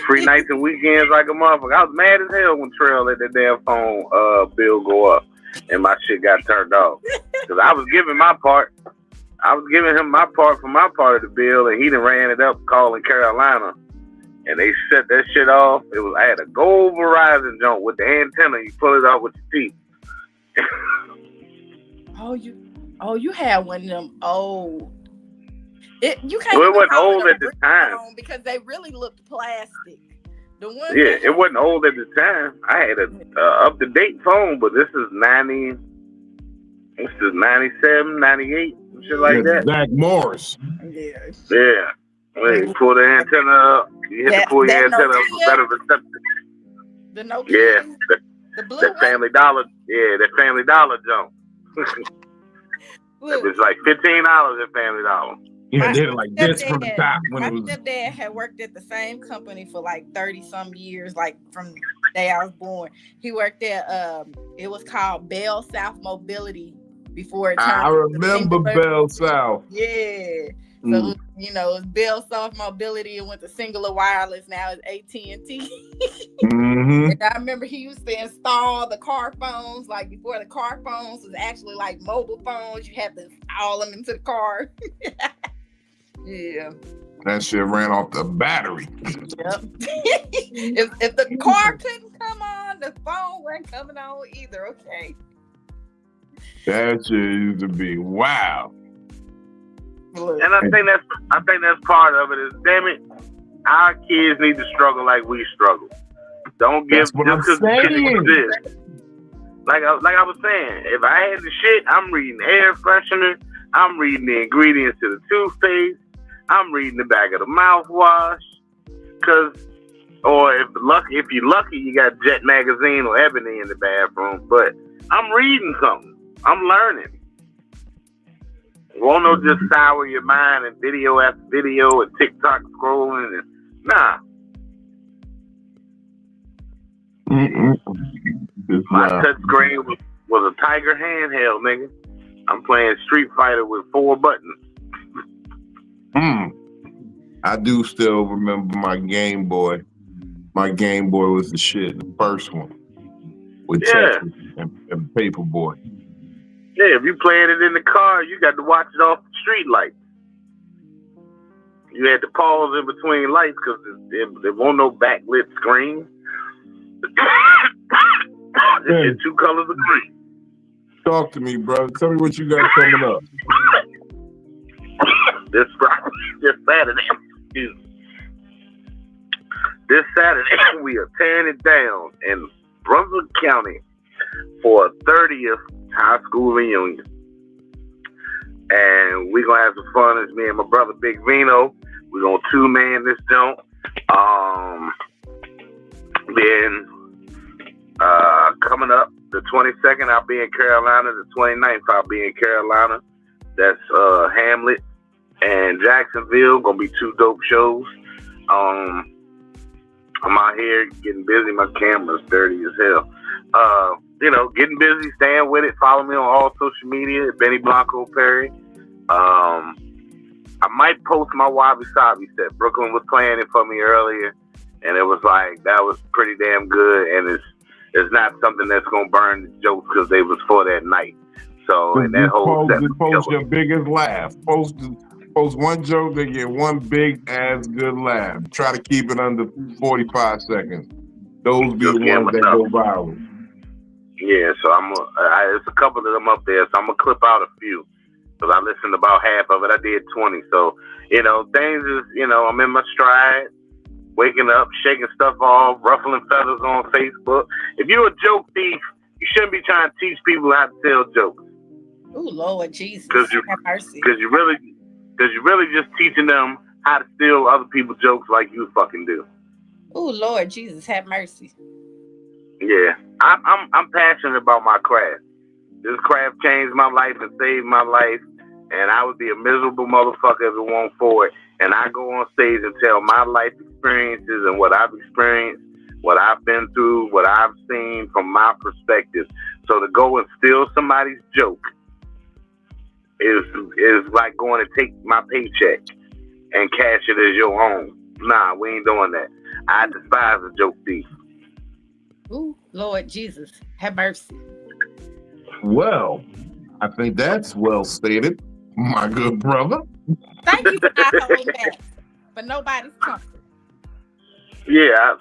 Free nights and weekends like a motherfucker. I was mad as hell when Trail let that damn phone bill go up and my shit got turned off. Because I was giving my part. I was giving him my part for my part of the bill, and he done ran it up calling Carolina. And they set that shit off. I had a gold Verizon joint with the antenna. You pull it out with your teeth. You had one of them old. It wasn't old at the time because they really looked plastic. The one it wasn't old at the time. I had a up to date phone, but this is 97, 98, shit like that. Zach Morris. Yeah. When you pull the antenna up, you hit to pull your antenna up for better reception. The Nokia. Yeah. The blue that Family Dollar. Yeah, that Family Dollar jump. It was like $15 at Family Dollar. Yeah, they did like this from the top. My stepdad had worked at the same company for like 30-some years, like from the day I was born. He worked at, it was called Bell South Mobility before it turned. I remember Bell South. Yeah. So you know, it's Bell Soft Mobility. It went to Singular Wireless. Now it's AT&T. Mm-hmm. And I remember he used to install the car phones. Like before the car phones was actually like mobile phones, you had to install them into the car. Yeah. That shit ran off the battery. Yep. if the car couldn't come on, the phone wasn't coming on either. Okay. That shit used to be wow. And I think that's part of it. Is damn it, our kids need to struggle like we struggle. Don't give That's what I'm saying. Like I was saying, if I had the shit, I'm reading air freshener. I'm reading the ingredients to the toothpaste. I'm reading the back of the mouthwash. Or if you're lucky, you got Jet Magazine or Ebony in the bathroom. But I'm reading something. I'm learning. Won't no just sour your mind and video after video and TikTok scrolling and nah. My touch screen was a Tiger handheld, nigga. I'm playing Street Fighter with 4 buttons. I do still remember my Game Boy. My Game Boy was the shit, the first one. With Tetris and Paperboy. Yeah, if you playing it in the car, you got to watch it off the street lights. You had to pause in between lights because there won't no backlit screen. It's 2 colors of green. Talk to me, brother. Tell me what you got coming up. This Saturday, this Saturday, we are tearing it down in Brunswick County for a 30th high school reunion. And we're going to have some fun. It's me and my brother, Big Vino. We're going to 2-man this joint. Then coming up, the 22nd, I'll be in Carolina. The 29th, I'll be in Carolina. That's Hamlet and Jacksonville. Gonna be 2 dope shows. I'm out here getting busy. My camera's dirty as hell. Getting busy, staying with it. Follow me on all social media at Benny Blanco Perry. I might post my Wabi Sabi set. Brooklyn was playing it for me earlier, and it was like that was pretty damn good. And it's not something that's gonna burn the jokes because they was for that night. So and that whole set. Post your biggest laugh. Post one joke that get one big ass good laugh. Try to keep it under 45 seconds. Those be the ones that go viral. Yeah, so there's a couple of them up there, so I'm gonna clip out a few. Because I listened to about half of it. I did 20. So, things is, I'm in my stride, waking up, shaking stuff off, ruffling feathers on Facebook. If you're a joke thief, you shouldn't be trying to teach people how to tell jokes. Oh, Lord Jesus. Because you're really just teaching them how to steal other people's jokes like you fucking do. Oh, Lord Jesus, have mercy. Yeah, I'm passionate about my craft. This craft changed my life and saved my life, and I would be a miserable motherfucker if it weren't for it. And I go on stage and tell my life experiences and what I've experienced, what I've been through, what I've seen from my perspective. So to go and steal somebody's joke is like going to take my paycheck and cash it as your own. Nah, we ain't doing that. I despise a joke thief. Ooh, Lord Jesus, have mercy. Well, I think that's well stated, my good brother. Thank you for not holding back for nobody's comfort. Yeah,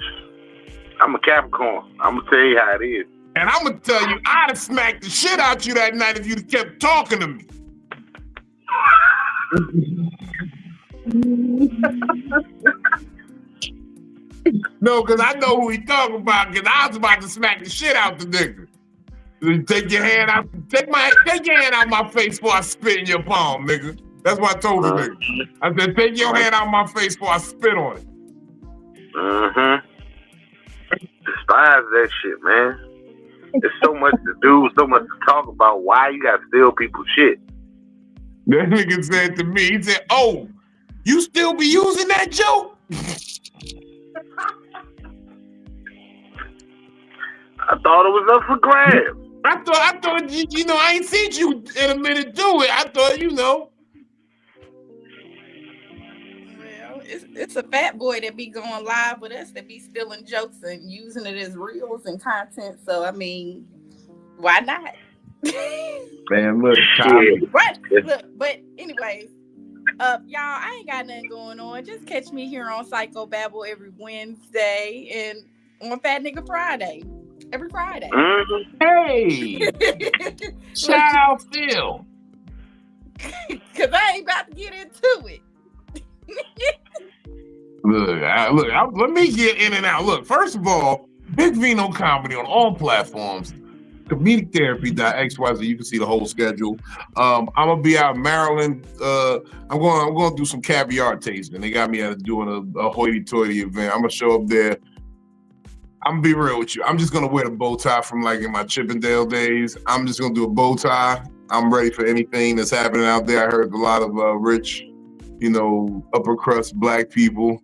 I'm a Capricorn. I'm gonna tell you how it is. And I'm gonna tell you, I'd have smacked the shit out you that night if you'd kept talking to me. No, because I know who he talking about, because I was about to smack the shit out the nigga. Take your hand out, take your hand out my face before I spit in your palm, nigga. That's what I told the nigga. I said, take your hand out my face before I spit on it. Despise that shit, man. There's so much to do, so much to talk about. Why you gotta steal people's shit? That nigga said to me, he said, "Oh, you still be using that joke?" I thought it was up for grabs. I thought, I ain't seen you in a minute do it. I thought, it's a fat boy that be going live with us that be stealing jokes and using it as reels and content. So I mean, why not? Man, look, comedy. But anyways, y'all, I ain't got nothing going on. Just catch me here on Psycho-Babble every Wednesday and on Fat Nigga Friday. Every Friday. Hey! Shout out Phil. Cause I ain't about to get into it. Let me get in and out. Look, first of all, Big Vino Comedy on all platforms. Comedictherapy.xyz. You can see the whole schedule. I'm gonna be out in Maryland. I'm going to do some caviar tasting. They got me doing a hoity-toity event. I'm gonna show up there. I'm gonna be real with you. I'm just gonna wear the bow tie from like in my Chippendale days. I'm just gonna do a bow tie. I'm ready for anything that's happening out there. I heard a lot of rich, upper crust black people.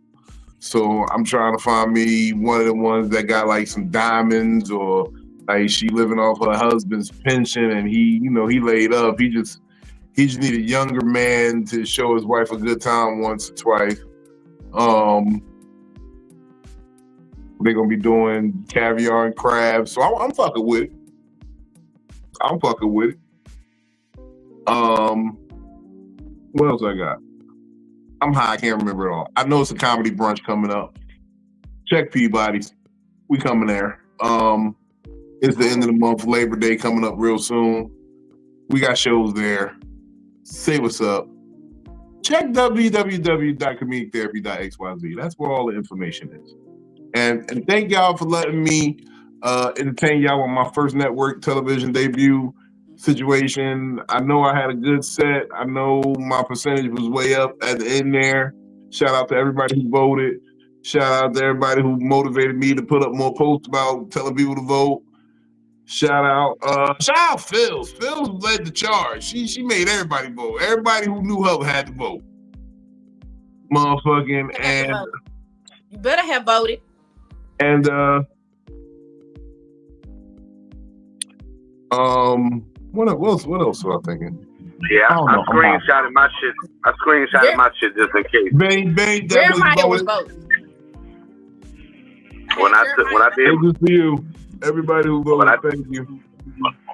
So I'm trying to find me one of the ones that got like some diamonds, or like she living off her husband's pension and he laid up. He just need a younger man to show his wife a good time once or twice. They're gonna be doing caviar and crabs, so I'm fucking with it. What else I got? I'm high, I can't remember it all. I know it's a comedy brunch coming up. Check Peabody's. We coming there. It's the end of the month, Labor Day coming up real soon. We got shows there. Say what's up. Check www.comedictherapy.xyz. That's where all the information is. And thank y'all for letting me entertain y'all on my first network television debut situation. I know I had a good set. I know my percentage was way up at the end there. Shout out to everybody who voted. Shout out to everybody who motivated me to put up more posts about telling people to vote. Shout out Phil. Phil led the charge. She made everybody vote. Everybody who knew her had to vote. Motherfucking and you better have voted. And what else was I thinking? Yeah, I screenshotted my shit. My shit just in case. Bang Jeremiah was voting. When I did, good for you. Everybody who voted, thank you.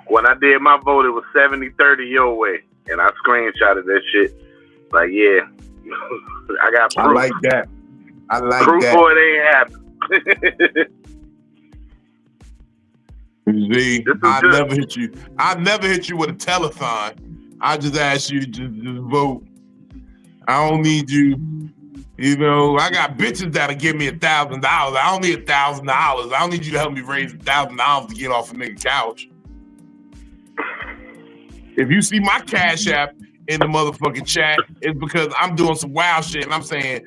When I did my vote, it was 70-30 your way, and I screenshotted that shit. Like, yeah, I got proof. I like that. Proof for it ain't happening. See, I never hit you with a telethon. I just asked you to just vote. I don't need you. I got bitches that'll give me $1,000. I don't need $1,000. I don't need you to help me raise $1,000 to get off a nigga couch. If you see my Cash App in the motherfucking chat, it's because I'm doing some wild shit and I'm saying,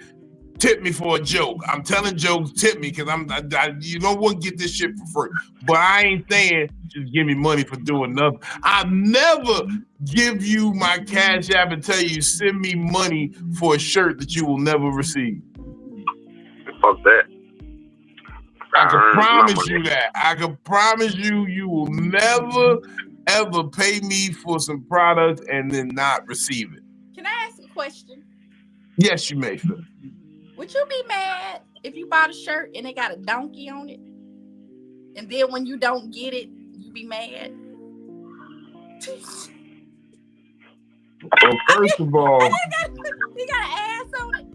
tip me for a joke. I'm telling jokes, tip me, because you don't want to get this shit for free. But I ain't saying just give me money for doing nothing. I never give you my Cash App and tell you send me money for a shirt that you will never receive. Fuck that. I can promise you that. I can promise you will never ever pay me for some product and then not receive it. Can I ask a question? Yes, you may, sir. Would you be mad if you bought a shirt and it got a donkey on it? And then when you don't get it, you be mad? Well, first of all, you got an ass on it.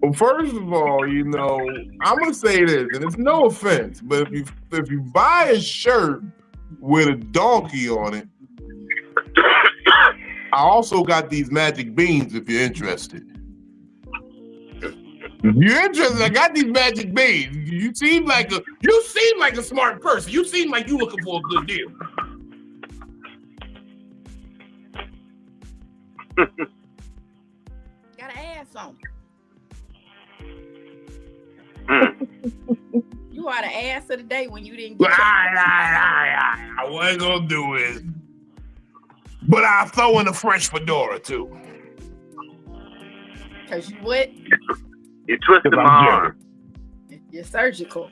Well, first of all, I'm gonna say this, and it's no offense, but if you buy a shirt with a donkey on it, I also got these magic beans if you're interested. If you're interested, I got these magic beans. You seem like a smart person. You seem like you looking for a good deal. Got an ass on it. You are the ass of the day when you didn't get What I ain't gonna do is, but I'll throw in a fresh fedora too. Cause you what? You twisted my arm. You're surgical.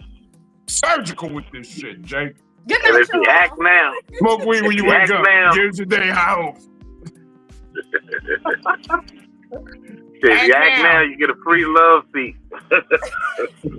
Surgical with this shit, Jake. Good And night, if you act now, Smoke weed when you wake up. Now. Here's your day high hopes. If you act now, you get a free love seat.